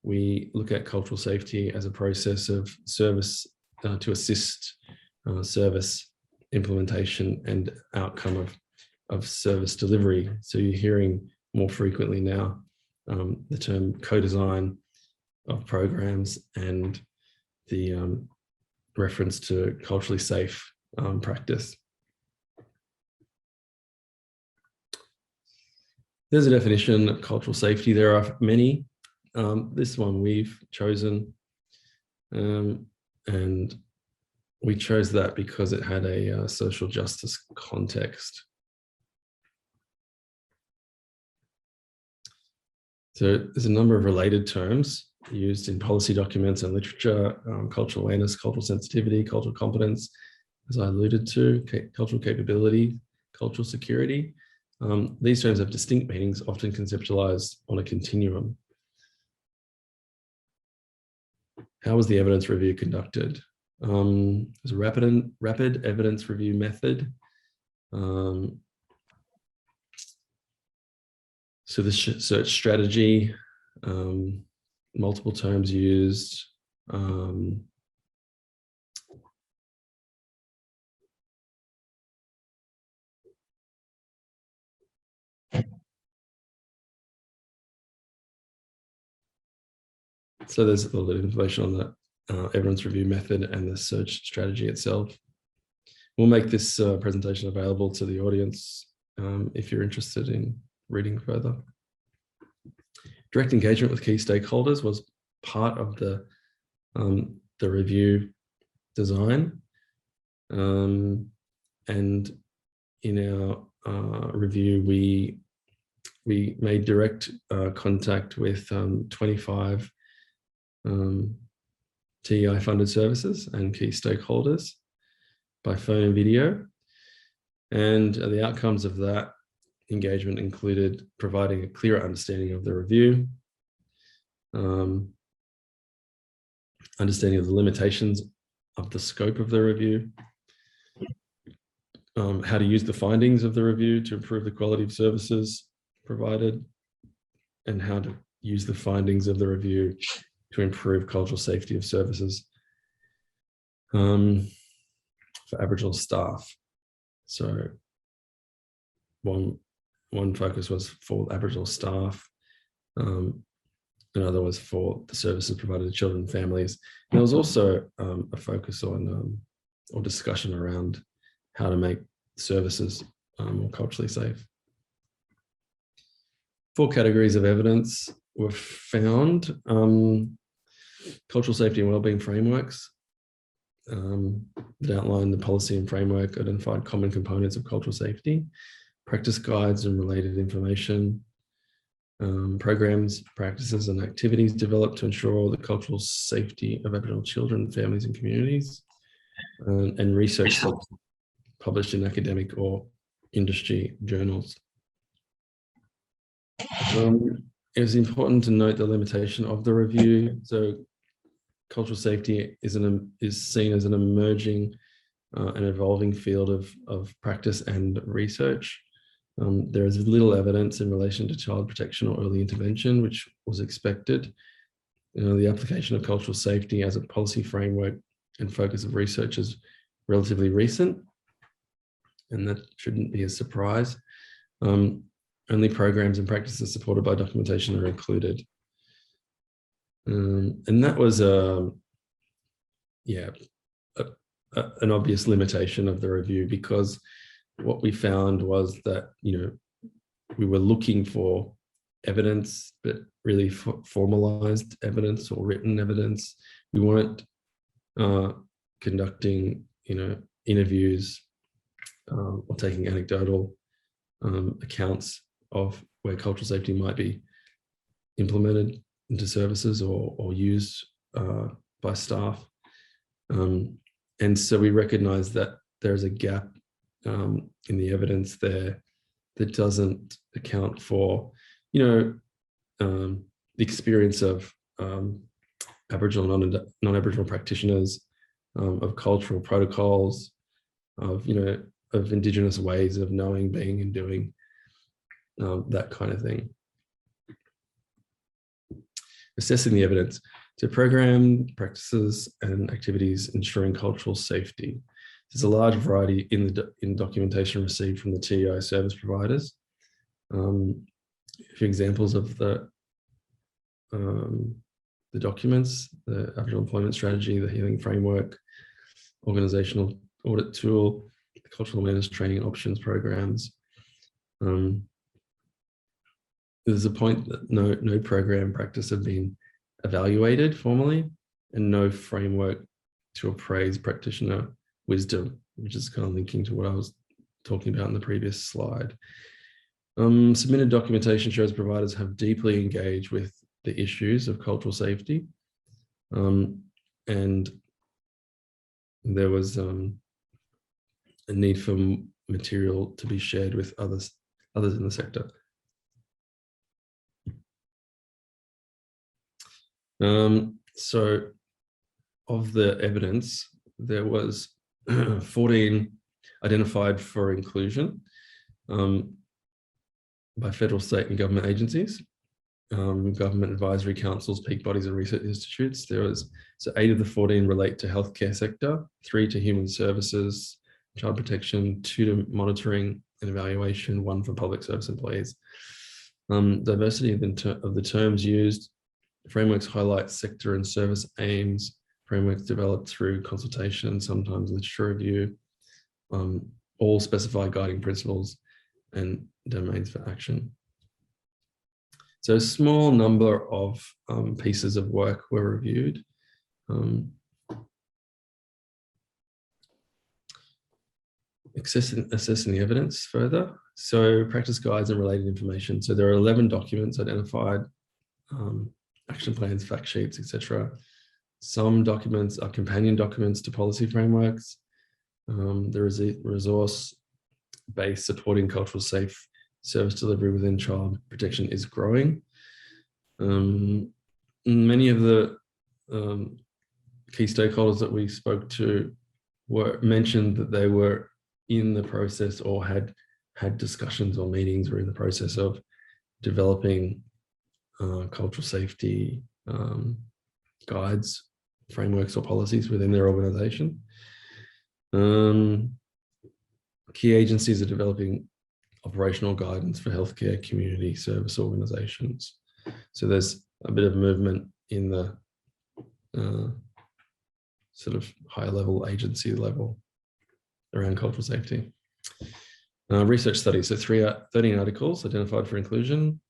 we look at cultural safety as a process of service to assist service implementation and outcome of service delivery. So you're hearing more frequently now the term co-design of programs and the reference to culturally safe practice. There's a definition of cultural safety. There are many. This one we've chosen, and we chose that because it had a social justice context. So there's a number of related terms used in policy documents and literature: cultural awareness, cultural sensitivity, cultural competence, as I alluded to, cultural capability, cultural security. These terms have distinct meanings, often conceptualized on a continuum. How was the evidence review conducted? It was a rapid evidence review method. So the search strategy, multiple terms used, so there's a little bit of information on the evidence review method and the search strategy itself. We'll make this presentation available to the audience if you're interested in reading further. Direct engagement with key stakeholders was part of the review design, and in our review we made direct contact with 25 TEI funded services and key stakeholders by phone and video, and the outcomes of that engagement included providing a clearer understanding of the review, understanding of the limitations of the scope of the review, how to use the findings of the review to improve the quality of services provided, and how to use the findings of the review to improve cultural safety of services for Aboriginal staff. So one focus was for Aboriginal staff, another was for the services provided to children and families. And there was also a focus on or discussion around how to make services more culturally safe. 4 categories of evidence were found: cultural safety and wellbeing frameworks that outline the policy and framework, identified common components of cultural safety, practice guides and related information, programs, practices and activities developed to ensure the cultural safety of Aboriginal children, families and communities, and research published in academic or industry journals. It was important to note the limitation of the review. So cultural safety is seen as an emerging and evolving field of practice and research. There is little evidence in relation to child protection or early intervention, which was expected. The application of cultural safety as a policy framework and focus of research is relatively recent, and that shouldn't be a surprise. Only programs and practices supported by documentation are included. And that was an obvious limitation of the review, because what we found was that, we were looking for evidence, but really formalized evidence or written evidence. We weren't conducting, interviews or taking anecdotal accounts of where cultural safety might be implemented into services or used by staff. And so we recognize that there's a gap in the evidence there that doesn't account for, the experience of Aboriginal and non-Aboriginal practitioners, of cultural protocols, of Indigenous ways of knowing, being and doing, that kind of thing. Assessing the evidence. So program, practices and activities ensuring cultural safety. There's a large variety in documentation received from the TEI service providers. A few examples of the documents: the Aboriginal Employment Strategy, the Healing Framework, Organisational Audit Tool, the Cultural Awareness Training and Options Programs. There's a point that no program practice have been evaluated formally, and no framework to appraise practitioner wisdom, which is kind of linking to what I was talking about in the previous slide. Submitted documentation shows providers have deeply engaged with the issues of cultural safety, and there was a need for material to be shared with others in the sector. So of the evidence, there was 14 identified for inclusion by federal, state and government agencies, government advisory councils, peak bodies and research institutes. So 8 of the 14 relate to healthcare sector, 3 to human services, child protection, 2 to monitoring and evaluation, 1 for public service employees. Diversity of the terms used. Frameworks highlight sector and service aims. Frameworks developed through consultation, sometimes literature review, all specify guiding principles and domains for action. So a small number of pieces of work were reviewed. Assessing the evidence further. So practice guides and related information. So there are 11 documents identified, action plans, fact sheets, etc. Some documents are companion documents to policy frameworks. There is a resource base supporting cultural safe service delivery within child protection is growing. Many of the key stakeholders that we spoke to mentioned that they were in the process or had discussions or meetings or in the process of developing cultural safety guides, frameworks or policies within their organization. Key agencies are developing operational guidance for healthcare community service organizations. So there's a bit of movement in the sort of higher level agency level around cultural safety. Research studies, so 13 articles identified for inclusion.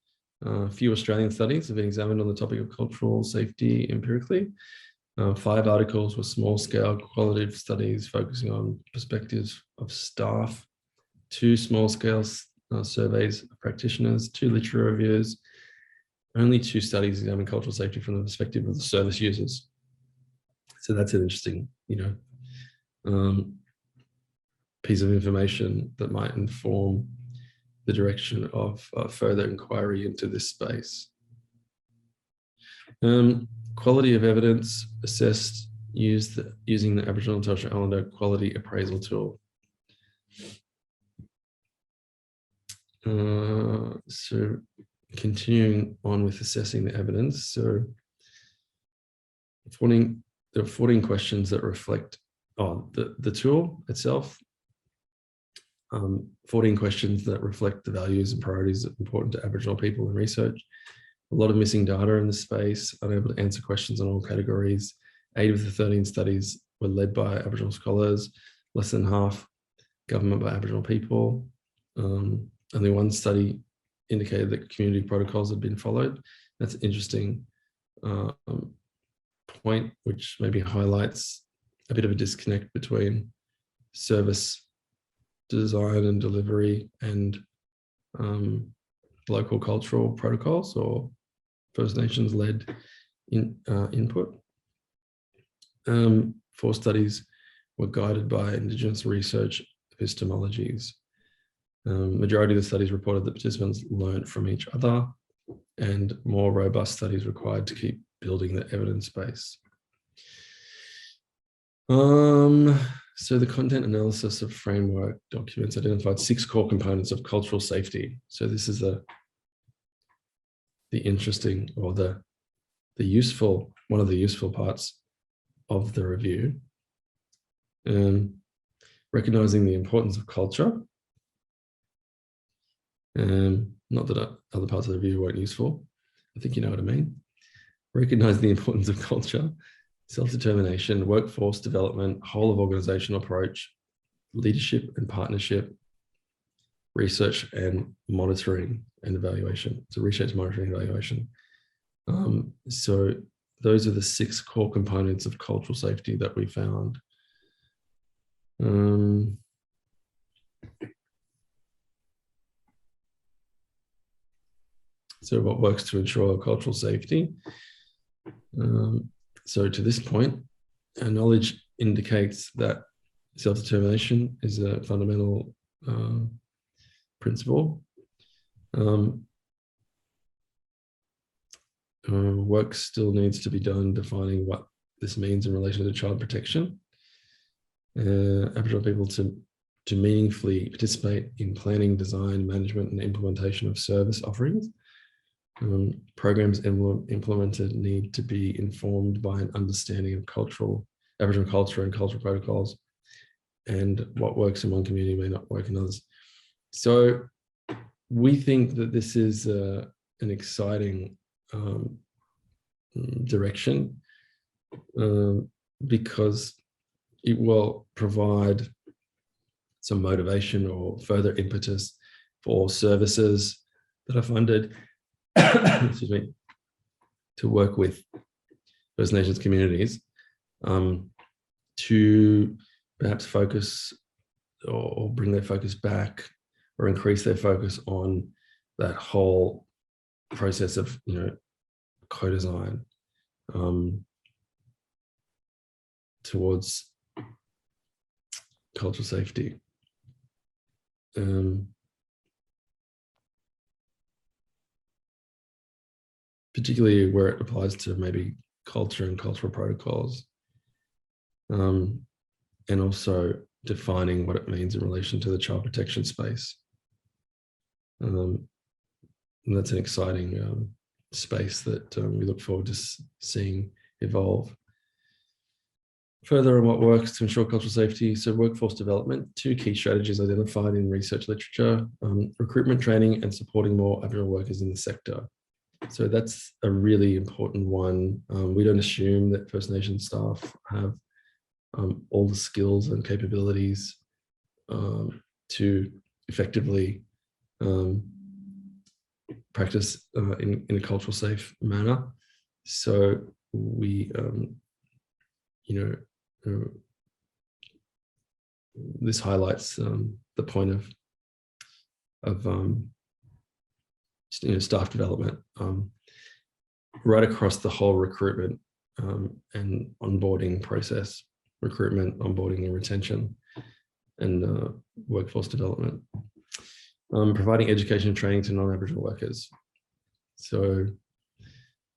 A few Australian studies have been examined on the topic of cultural safety empirically. 5 articles were small scale qualitative studies focusing on perspectives of staff, 2 small scale surveys of practitioners, 2 literature reviews. Only 2 studies examined cultural safety from the perspective of the service users. So that's an interesting, piece of information that might inform the direction of further inquiry into this space. Quality of evidence assessed using the Aboriginal and Torres Strait Islander quality appraisal tool. So continuing on with assessing the evidence. So there are 14 questions that reflect the tool itself. 14 questions that reflect the values and priorities that are important to Aboriginal people in research. A lot of missing data in this space, unable to answer questions on all categories. 8 of the 13 studies were led by Aboriginal scholars, less than half government by Aboriginal people. Only 1 study indicated that community protocols had been followed. That's an interesting point, which maybe highlights a bit of a disconnect between service design and delivery and local cultural protocols or First Nations led input. 4 studies were guided by Indigenous research epistemologies. Majority of the studies reported that participants learned from each other, and more robust studies required to keep building the evidence base. So the content analysis of framework documents identified 6 core components of cultural safety. So this is the interesting or the useful, one of the useful parts of the review. Recognizing the importance of culture. Not that other parts of the review weren't useful. I think you know what I mean. Recognize the importance of culture, self-determination, workforce development, whole of organizational approach, leadership and partnership, research and monitoring and evaluation. So research, monitoring, evaluation. So those are the 6 core components of cultural safety that we found. So what works to ensure cultural safety? So to this point, our knowledge indicates that self-determination is a fundamental principle. Work still needs to be done defining what this means in relation to child protection. Aboriginal people to meaningfully participate in planning, design, management, and implementation of service offerings. Programs implemented need to be informed by an understanding of Aboriginal culture and cultural protocols, and what works in one community may not work in others. So we think that this is an exciting direction because it will provide some motivation or further impetus for services that are funded excuse me, to work with First Nations communities to perhaps focus or bring their focus back or increase their focus on that whole process of, co-design towards cultural safety. Particularly where it applies to maybe culture and cultural protocols. and also defining what it means in relation to the child protection space. And that's an exciting space that we look forward to seeing evolve. Further on what works to ensure cultural safety, so workforce development, 2 key strategies identified in research literature, recruitment, training, and supporting more Aboriginal workers in the sector. So that's a really important one. We don't assume that First Nations staff have all the skills and capabilities to effectively practice in a cultural safe manner. So we, this highlights the point of staff development right across the whole recruitment and onboarding process, recruitment, onboarding and retention, and workforce development. Providing education and training to non-Aboriginal workers. So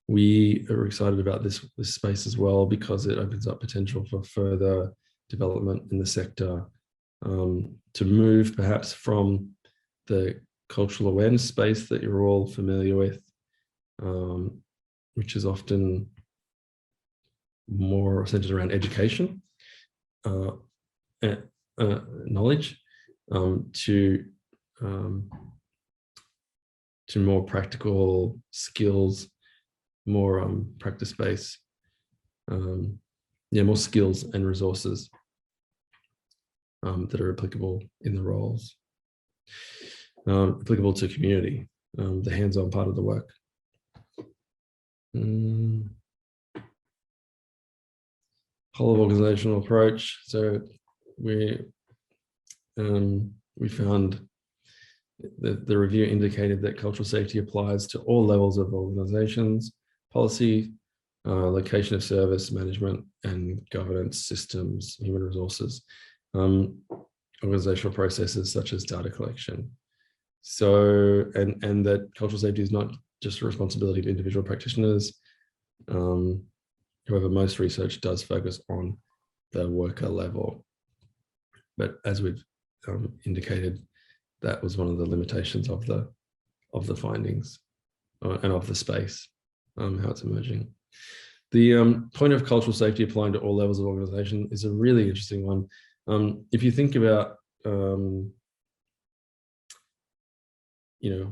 we are excited about this space as well, because it opens up potential for further development in the sector, to move perhaps from the cultural awareness space that you're all familiar with, which is often more centered around education, knowledge, to more practical skills, more practice-based, more skills and resources that are applicable in the roles, applicable to community, the hands-on part of the work. Whole of organizational approach. So we found that the review indicated that cultural safety applies to all levels of organizations, policy, location of service, management and governance systems, human resources, organizational processes such as data collection. So, and that cultural safety is not just a responsibility of individual practitioners. However, most research does focus on the worker level. But as we've indicated, that was one of the limitations of the findings and of the space, how it's emerging. The point of cultural safety applying to all levels of organization is a really interesting one. If you think about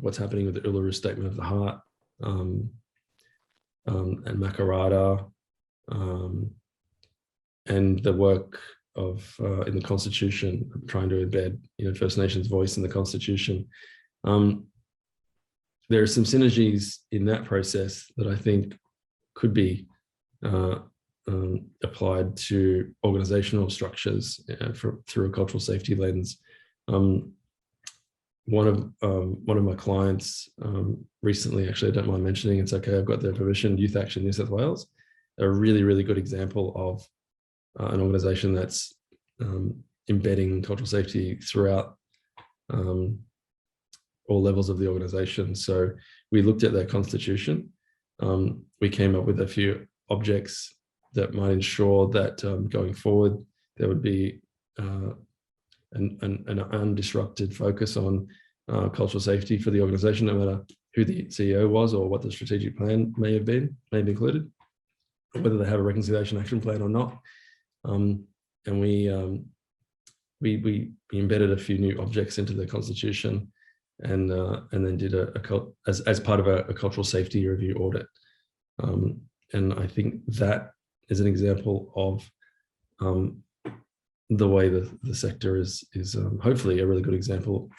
what's happening with the Uluru Statement of the Heart and Gamarada, and the work of in the Constitution, trying to embed First Nations voice in the Constitution, there are some synergies in that process that I think could be applied to organizational structures through a cultural safety lens. One of my clients recently, actually, I don't mind mentioning, it's okay, I've got their permission, Youth Action New South Wales, a really, really good example of an organization that's embedding cultural safety throughout all levels of the organization. So we looked at their constitution. We came up with a few objects that might ensure that going forward, there would be an undisrupted focus on cultural safety for the organization, no matter who the CEO was or what the strategic plan may have included, whether they have a reconciliation action plan or not. And we embedded a few new objects into the constitution, and then did as part of a cultural safety review audit. And I think that is an example of the way the sector is hopefully a really good example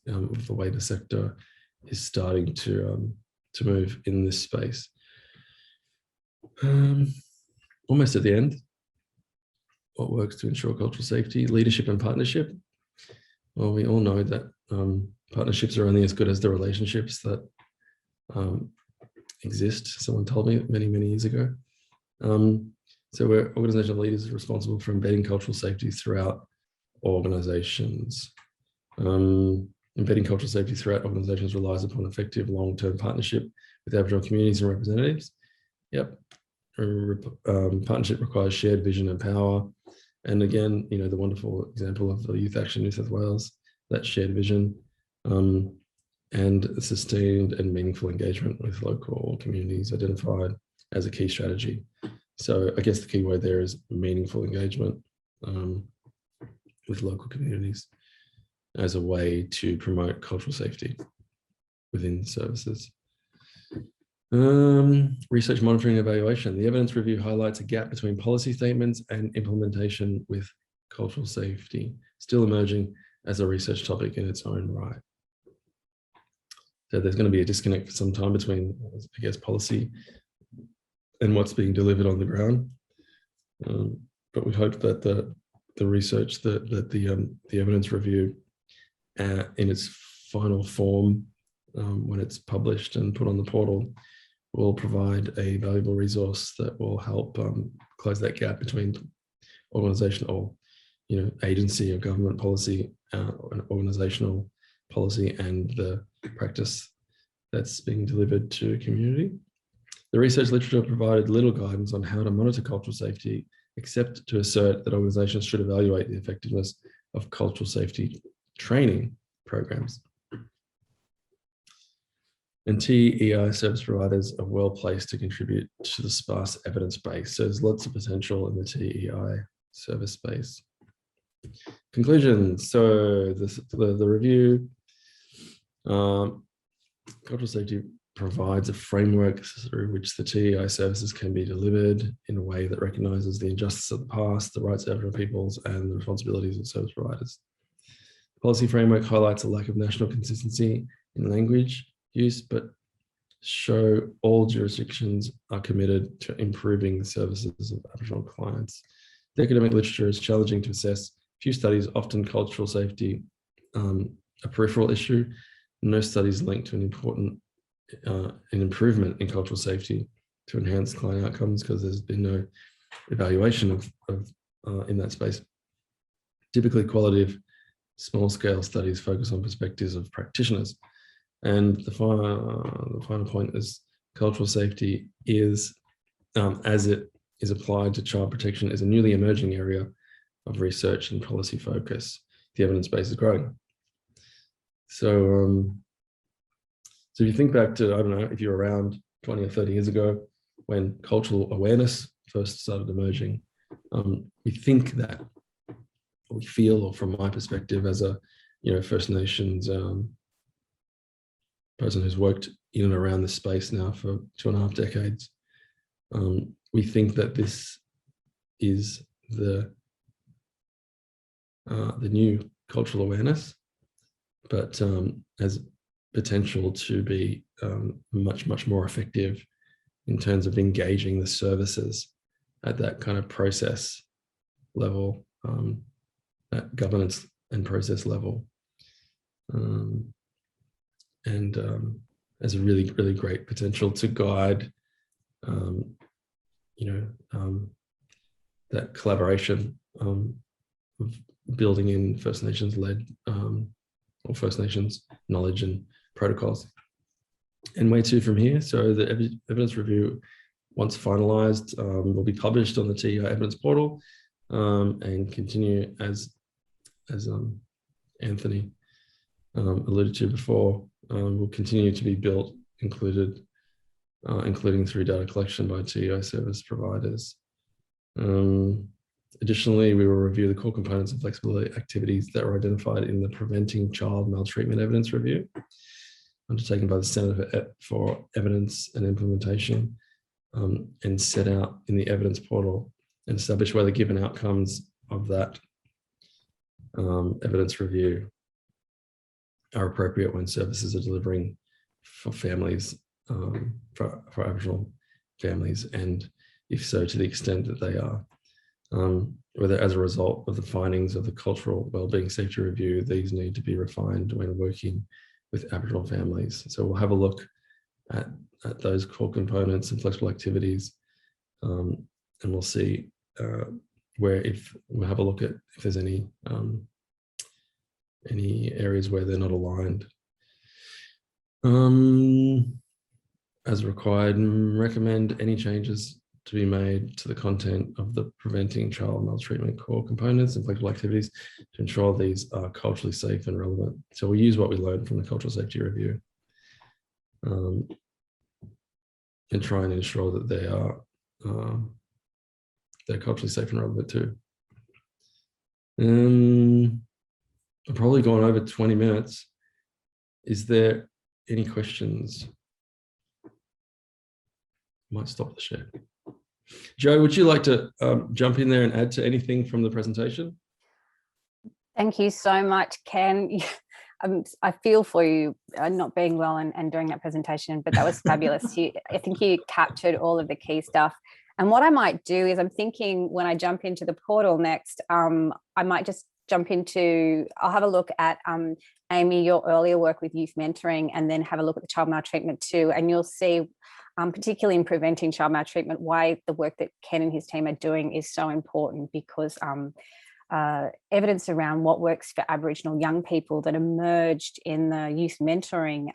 of the way the sector is starting to move in this space. Almost at the end. What works to ensure cultural safety? Leadership and partnership. Well, we all know that partnerships are only as good as the relationships that exist. Someone told me many, many years ago. So we're organizational leaders responsible for embedding cultural safety throughout organizations. Embedding cultural safety throughout organizations relies upon effective long-term partnership with Aboriginal communities and representatives. Yep. Partnership requires shared vision and power, And again, you know, the wonderful example of the Youth Action New South Wales, that shared vision, and sustained and meaningful engagement with local communities identified as a key strategy. So I guess the key word there is meaningful engagement with local communities as a way to promote cultural safety within services. Research monitoring evaluation. The evidence review highlights a gap between policy statements and implementation with cultural safety, still emerging as a research topic in its own right. So there's going to be a disconnect for some time between, I guess, policy and what's being delivered on the ground. But we hope that the research, that the evidence review in its final form, when it's published and put on the portal, will provide a valuable resource that will help close that gap between organizational, you know, agency or government policy, and organizational policy, and the practice that's being delivered to a community. The research literature provided little guidance on how to monitor cultural safety, except to assert that organizations should evaluate the effectiveness of cultural safety training programs. And TEI service providers are well placed to contribute to the sparse evidence base. So there's lots of potential in the TEI service space. Conclusions. So the review, cultural safety provides a framework through which the TEI services can be delivered in a way that recognises the injustice of the past, the rights of Aboriginal peoples, and the responsibilities of service providers. The policy framework highlights a lack of national consistency in language use, but show all jurisdictions are committed to improving the services of Aboriginal clients. The academic literature is challenging to assess. Few studies, often cultural safety, a peripheral issue. No studies linked to an improvement in cultural safety to enhance client outcomes, because there's been no evaluation of in that space. Typically, qualitative small-scale studies focus on perspectives of practitioners. And the final point is cultural safety is, as it is applied to child protection, is a newly emerging area of research and policy focus. The evidence base is growing. So if you think back to, I don't know, if you're around 20 or 30 years ago, when cultural awareness first started emerging, we think that, we feel, or from my perspective as a, you know, First Nations person who's worked in and around this space now for 2.5 decades, we think that this is the new cultural awareness, but has potential to be much more effective in terms of engaging the services at that kind of process level, that governance and process level, and has a really great potential to guide, that collaboration of building in First Nations led or First Nations knowledge and protocols. And where to from here? So the evidence review, once finalized, will be published on the TEI Evidence Portal, and continue as Anthony alluded to before, will continue to be built, including through data collection by TEI service providers. Additionally, we will review the core components and flexibility activities that were identified in the Preventing Child Maltreatment Evidence Review, undertaken by the Centre for Evidence and Implementation, and set out in the evidence portal, and establish whether given outcomes of that evidence review are appropriate when services are delivering for families, for Aboriginal families, and if so, to the extent that they are. Whether as a result of the findings of the Cultural Wellbeing Safety Review, these need to be refined when working with Aboriginal families. So we'll have a look at those core components and flexible activities, and we'll see we'll have a look at if there's any areas where they're not aligned. As required, recommend any changes to be made to the content of the Preventing Child Maltreatment core components and flexible activities to ensure these are culturally safe and relevant. So we use what we learned from the Cultural Safety Review and try and ensure that they are they're culturally safe and relevant too. I've probably gone over 20 minutes. Is there any questions? Might stop the share. Joe, would you like to jump in there and add to anything from the presentation? Thank you so much, Ken. I feel for you not being well and doing that presentation, but that was fabulous. I think you captured all of the key stuff. And what I might do is I'm thinking when I jump into the portal next, I might just jump into, I'll have a look at Amy, your earlier work with youth mentoring, and then have a look at the child maltreatment too. And you'll see, particularly in preventing child maltreatment, why the work that Ken and his team are doing is so important, because evidence around what works for Aboriginal young people that emerged in the youth mentoring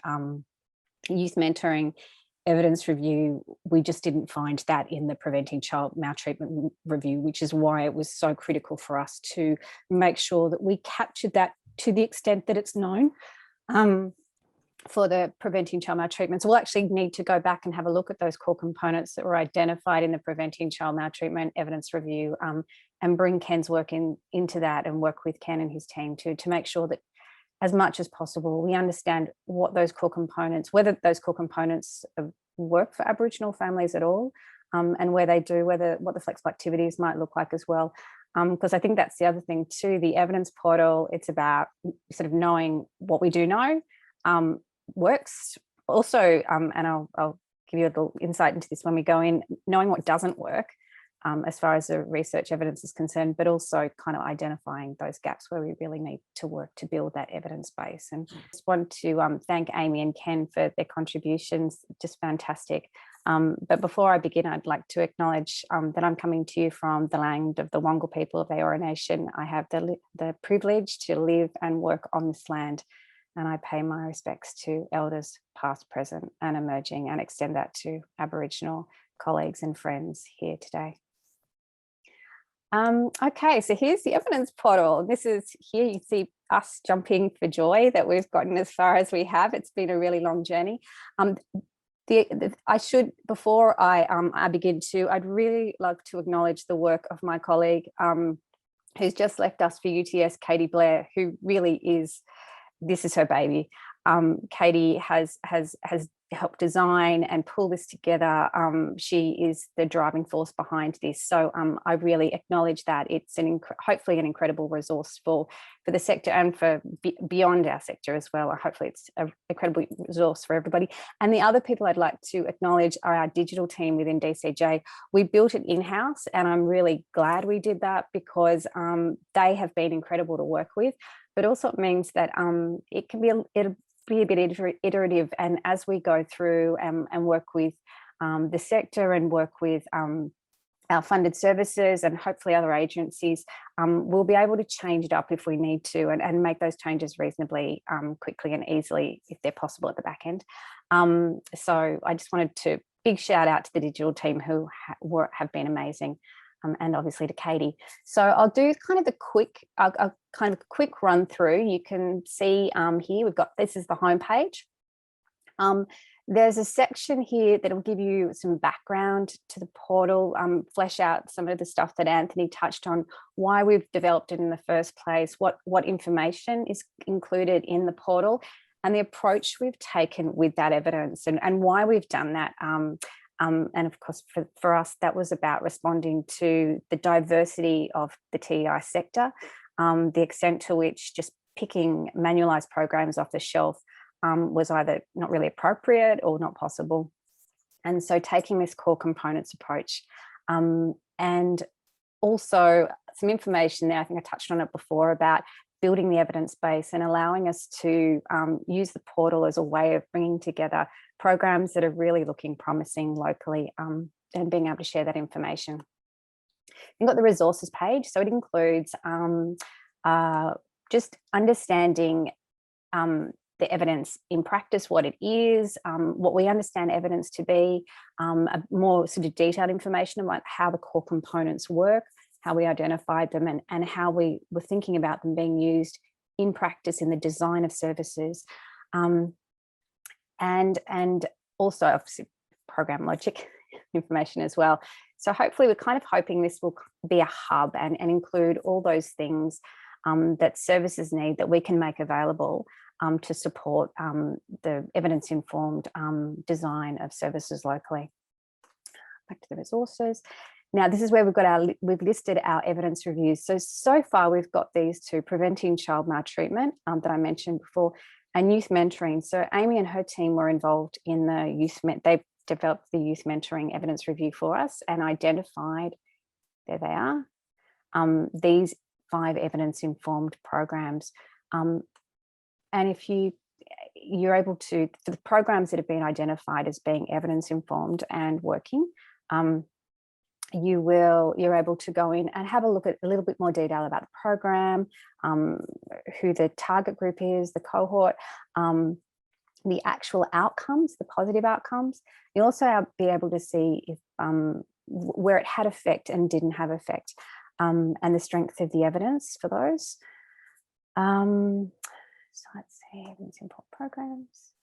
evidence review, we just didn't find that in the Preventing Child Maltreatment review, which is why it was so critical for us to make sure that we captured that to the extent that it's known for the Preventing Child Maltreatment. So we'll actually need to go back and have a look at those core components that were identified in the Preventing Child Maltreatment evidence review and bring Ken's work into that and work with Ken and his team to make sure that as much as possible we understand what those core components, whether those core components work for Aboriginal families at all, and where they do, what the flexible activities might look like as well. Because I think that's the other thing too, the evidence portal, it's about sort of knowing what we do know works also, and I'll give you a little insight into this when we go in, knowing what doesn't work as far as the research evidence is concerned, but also kind of identifying those gaps where we really need to work to build that evidence base. And I just want to thank Amy and Ken for their contributions, just fantastic. But before I begin, I'd like to acknowledge that I'm coming to you from the land of the Wangal people of the Eora Nation. I have the privilege to live and work on this land, and I pay my respects to elders past, present and emerging, and extend that to Aboriginal colleagues and friends here today. Okay, so here's the evidence portal. This is here you see us jumping for joy that we've gotten as far as we have. It's been a really long journey. I should, before I begin to, I'd really like to acknowledge the work of my colleague who's just left us for UTS, Katie Blair, who really is, this is her baby. Katie has helped design and pull this together. She is the driving force behind this. So I really acknowledge that. It's hopefully an incredible resource for the sector and for beyond our sector as well. Hopefully it's an incredible resource for everybody. And the other people I'd like to acknowledge are our digital team within DCJ. We built it in-house, and I'm really glad we did that, because they have been incredible to work with, but also it means that it can be a bit iterative, and as we go through and work with the sector and work with our funded services and hopefully other agencies, we'll be able to change it up if we need to, and make those changes reasonably quickly and easily if they're possible at the back end. So I just wanted to big shout out to the digital team who have been amazing. And obviously to Katie. So I'll do kind of a quick run through. You can see here we've got, this is the homepage. There's a section here that'll give you some background to the portal, flesh out some of the stuff that Anthony touched on, why we've developed it in the first place, what information is included in the portal, and the approach we've taken with that evidence, and why we've done that. And of course, for us, that was about responding to the diversity of the TEI sector, the extent to which just picking manualised programs off the shelf was either not really appropriate or not possible. And so taking this core components approach, and also some information there, I think I touched on it before, about building the evidence base and allowing us to use the portal as a way of bringing together programs that are really looking promising locally, and being able to share that information. You've got the resources page, so it includes just understanding the evidence in practice, what it is, what we understand evidence to be, a more sort of detailed information about how the core components work, how we identified them, and how we were thinking about them being used in practice in the design of services, and also obviously program logic information as well. So hopefully we're kind of hoping this will be a hub and include all those things that services need that we can make available to support the evidence-informed design of services locally. Back to the resources. Now, this is where we've listed our evidence reviews. So far we've got these two: preventing child maltreatment that I mentioned before, and youth mentoring. So Amy and her team were involved in the youth, they developed the youth mentoring evidence review for us and identified, there they are, these 5 evidence-informed programs. And if you're able to, for the programs that have been identified as being evidence-informed and working, you're able to go in and have a look at a little bit more detail about the program, who the target group is, the cohort, the actual outcomes, the positive outcomes. You'll also be able to see if where it had effect and didn't have effect, and the strength of the evidence for those. So let's see, evidence import programs.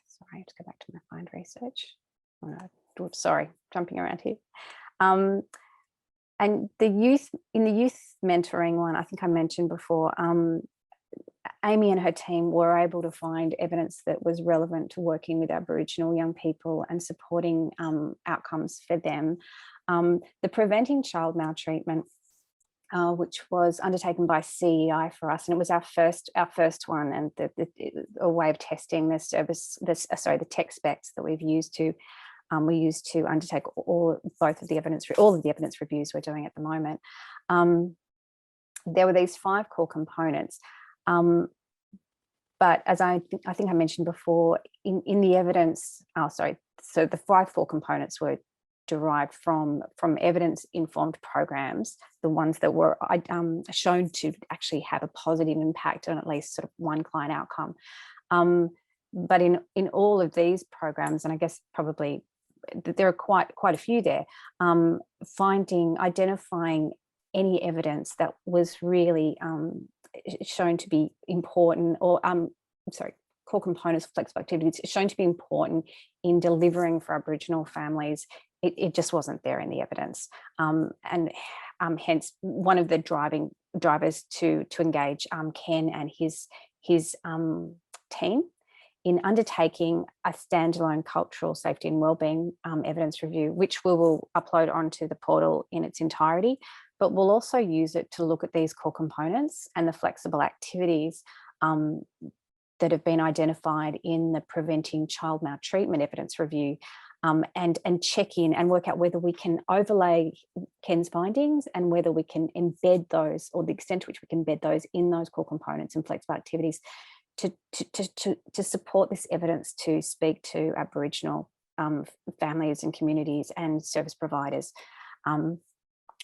Sorry, let's go back to my find research. Oh, sorry, jumping around here. And in the youth mentoring one, I think I mentioned before, Amy and her team were able to find evidence that was relevant to working with Aboriginal young people and supporting outcomes for them. The Preventing Child Maltreatment, which was undertaken by CEI for us, and it was our first one, and a way of testing the service, the tech specs that we've used to undertake all of the evidence reviews we're doing at the moment. There were these 5 core components, but as I think I mentioned before, in the evidence, so the 5 core components were derived from evidence-informed programs, the ones that were shown to actually have a positive impact on at least sort of one client outcome. But in all of these programs, and I guess probably there are quite a few there, identifying any evidence that was really shown to be important, or core components of flexible activities shown to be important in delivering for Aboriginal families, it just wasn't there in the evidence, and hence one of the drivers to engage Ken and his team in undertaking a standalone cultural safety and wellbeing evidence review, which we will upload onto the portal in its entirety, but we'll also use it to look at these core components and the flexible activities that have been identified in the Preventing Child Maltreatment evidence review, and check in and work out whether we can overlay Ken's findings and whether we can embed those, or the extent to which we can embed those in those core components and flexible activities to support this evidence to speak to Aboriginal families and communities and service providers, and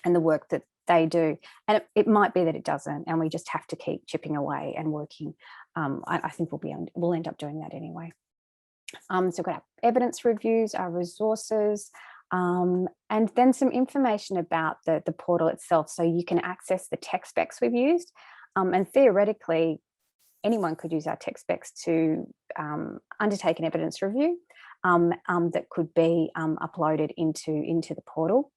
the work that they do. And it might be that it doesn't, and we just have to keep chipping away and working. I think we'll end up doing that anyway. So we've got our evidence reviews, our resources, and then some information about the portal itself, so you can access the tech specs we've used, and theoretically anyone could use our tech specs to undertake an evidence review that could be uploaded into the portal.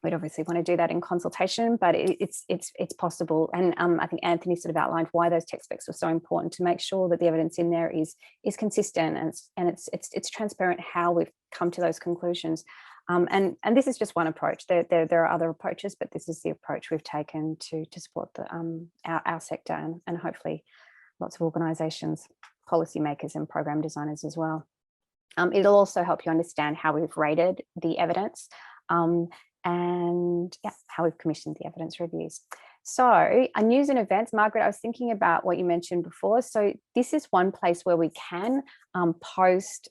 We'd obviously want to do that in consultation, but it's possible. And I think Anthony sort of outlined why those tech specs were so important, to make sure that the evidence in there is consistent and it's transparent how we've come to those conclusions. And this is just one approach. There are other approaches, but this is the approach we've taken to support our sector and hopefully lots of organisations, policymakers and program designers as well. It'll also help you understand how we've rated the evidence, and how we've commissioned the evidence reviews. So news and events, Margaret, I was thinking about what you mentioned before. So this is one place where we can post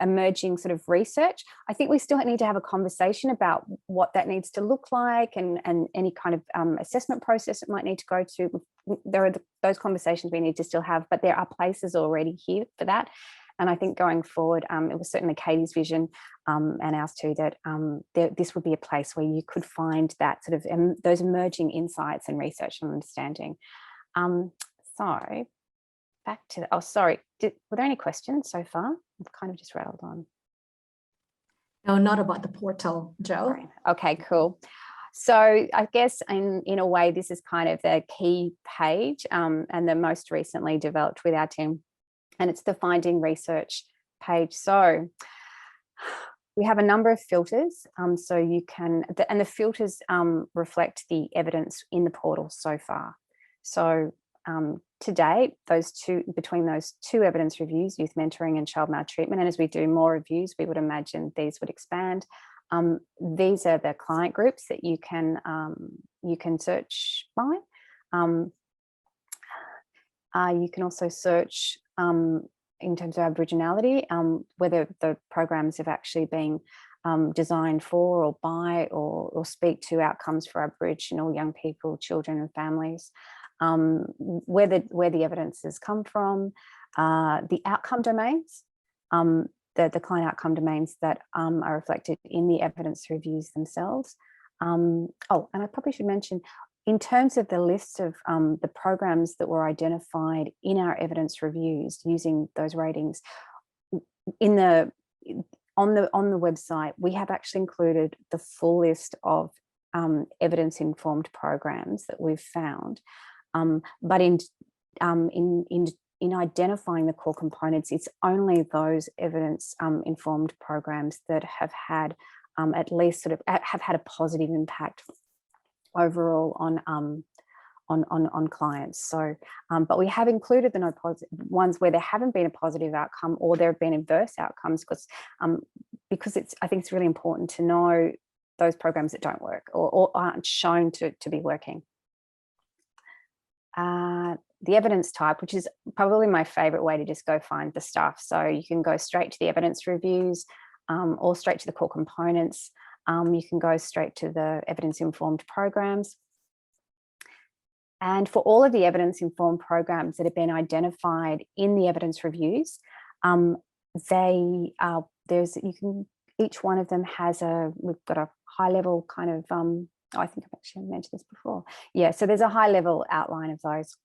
emerging sort of research. I think we still need to have a conversation about what that needs to look like, and any kind of assessment process it might need to go to. There are those conversations we need to still have, but there are places already here for that. And I think going forward, it was certainly Katie's vision and ours too, that this would be a place where you could find that sort of those emerging insights and research and understanding. So back to, oh, sorry, were there any questions so far? I've kind of just rattled on. No, not about the portal, Jo. Sorry. Okay, cool. So I guess in a way, this is kind of the key page and the most recently developed with our team. And it's the finding research page. So we have a number of filters. So you can, and the filters reflect the evidence in the portal so far. So to date, between those two evidence reviews, youth mentoring and child maltreatment, and as we do more reviews, we would imagine these would expand. These are the client groups that you can search by. You can also search in terms of Aboriginality, whether the programs have actually been designed for or by or speak to outcomes for Aboriginal young people, children and families, where the evidence has come from, the outcome domains, the client outcome domains that are reflected in the evidence reviews themselves. Oh, and I probably should mention, in terms of the list of the programs that were identified in our evidence reviews using those ratings, on the website, we have actually included the full list of evidence-informed programs that we've found. But in identifying the core components, it's only those evidence-informed programs that have had at least sort of have had a positive impact overall on clients. So, but we have included the no positive ones where there haven't been a positive outcome or there have been adverse outcomes, because I think it's really important to know those programs that don't work or aren't shown to be working. The evidence type, which is probably my favorite way to just go find the stuff. So you can go straight to the evidence reviews or straight to the core components. You can go straight to the evidence-informed programs. And for all of the evidence-informed programs that have been identified in the evidence reviews, each one of them has we've got a high-level kind of, I think I've actually mentioned this before. Yeah, so there's a high-level outline of those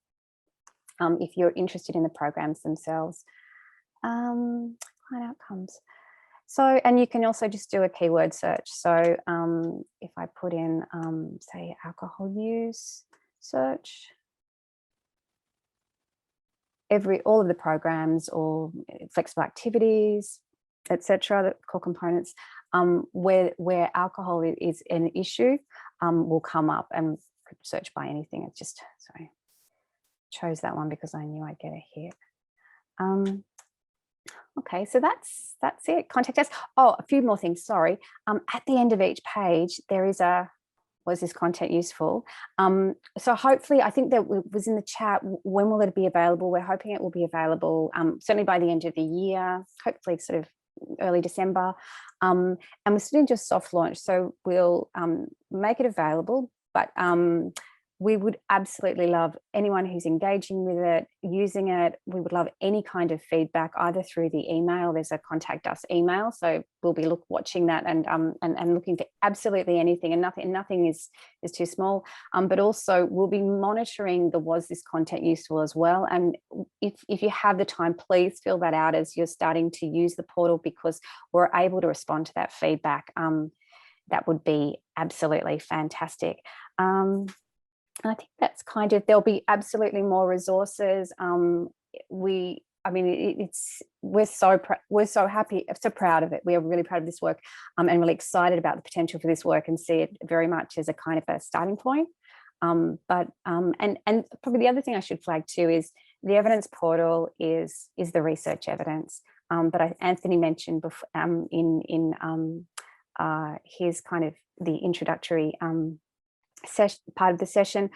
if you're interested in the programs themselves. Client outcomes. So, and you can also just do a keyword search. So if I put in, say, alcohol use search, all of the programs or flexible activities, etc., the core components, where alcohol is an issue, will come up, and could search by anything. It's just, sorry, chose that one because I knew I'd get a hit. Okay, so that's it. Contact us. Oh, a few more things, sorry. At the end of each page, there is was this content useful? So hopefully, I think that was in the chat, when will it be available? We're hoping it will be available certainly by the end of the year, hopefully sort of early December. And we're still in just soft launch, so we'll make it available, but we would absolutely love anyone who's engaging with it, using it. We would love any kind of feedback, either through the email. There's a contact us email, so we'll be watching that and looking for absolutely anything, and nothing is too small. But also we'll be monitoring was this content useful as well. And if you have the time, please fill that out as you're starting to use the portal, because we're able to respond to that feedback. That would be absolutely fantastic. I think that's kind of, there'll be absolutely more resources. We're so happy, so proud of it. We are really proud of this work, and really excited about the potential for this work, and see it very much as a kind of a starting point. And probably the other thing I should flag too is the evidence portal is the research evidence. But Anthony mentioned before, in his kind of the introductory part of the session,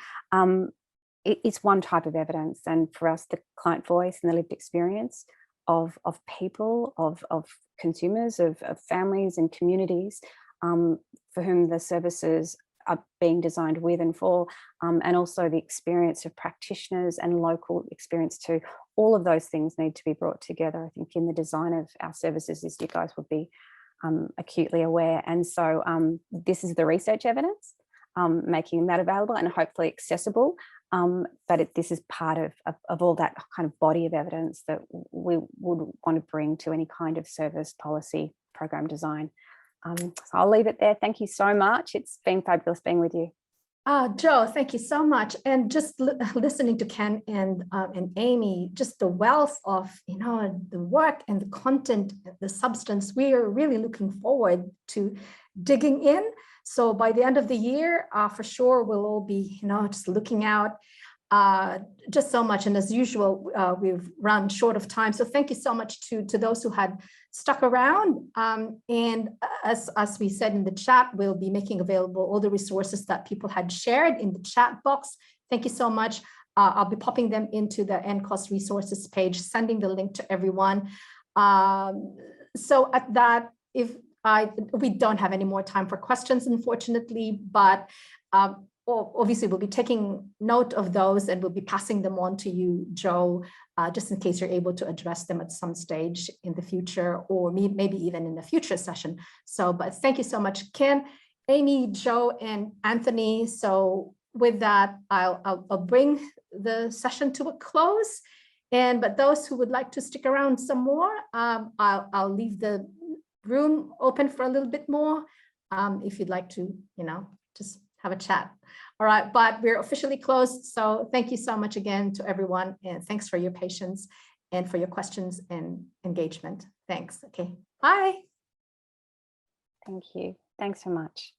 it's one type of evidence, and for us, the client voice and the lived experience of people, of consumers, of families and communities for whom the services are being designed with and for, and also the experience of practitioners and local experience too. All of those things need to be brought together, I think, in the design of our services, as you guys would be acutely aware. And so this is the research evidence, making that available and hopefully accessible. But this is part of all that kind of body of evidence that we would want to bring to any kind of service policy program design. So I'll leave it there. Thank you so much. It's been fabulous being with you. Joe, thank you so much. And just listening to Ken and Amy, just the wealth of, the work and the content, the substance, we are really looking forward to digging in. So by the end of the year, for sure, we'll all be, just looking out just so much. And as usual, we've run short of time. So thank you so much to those who had stuck around. And as we said in the chat, we'll be making available all the resources that people had shared in the chat box. Thank you so much. I'll be popping them into the NCOS resources page, sending the link to everyone. So at that, we don't have any more time for questions, unfortunately, but obviously we'll be taking note of those and we'll be passing them on to you, Joe, just in case you're able to address them at some stage in the future, or maybe even in a future session. So, but thank you so much, Ken, Amy, Joe, and Anthony. So with that, I'll bring the session to a close. But those who would like to stick around some more, I'll leave the room open for a little bit more if you'd like to, just have a chat. All right, but we're officially closed. So thank you so much again to everyone. And thanks for your patience and for your questions and engagement. Thanks. Okay, bye. Thank you. Thanks so much.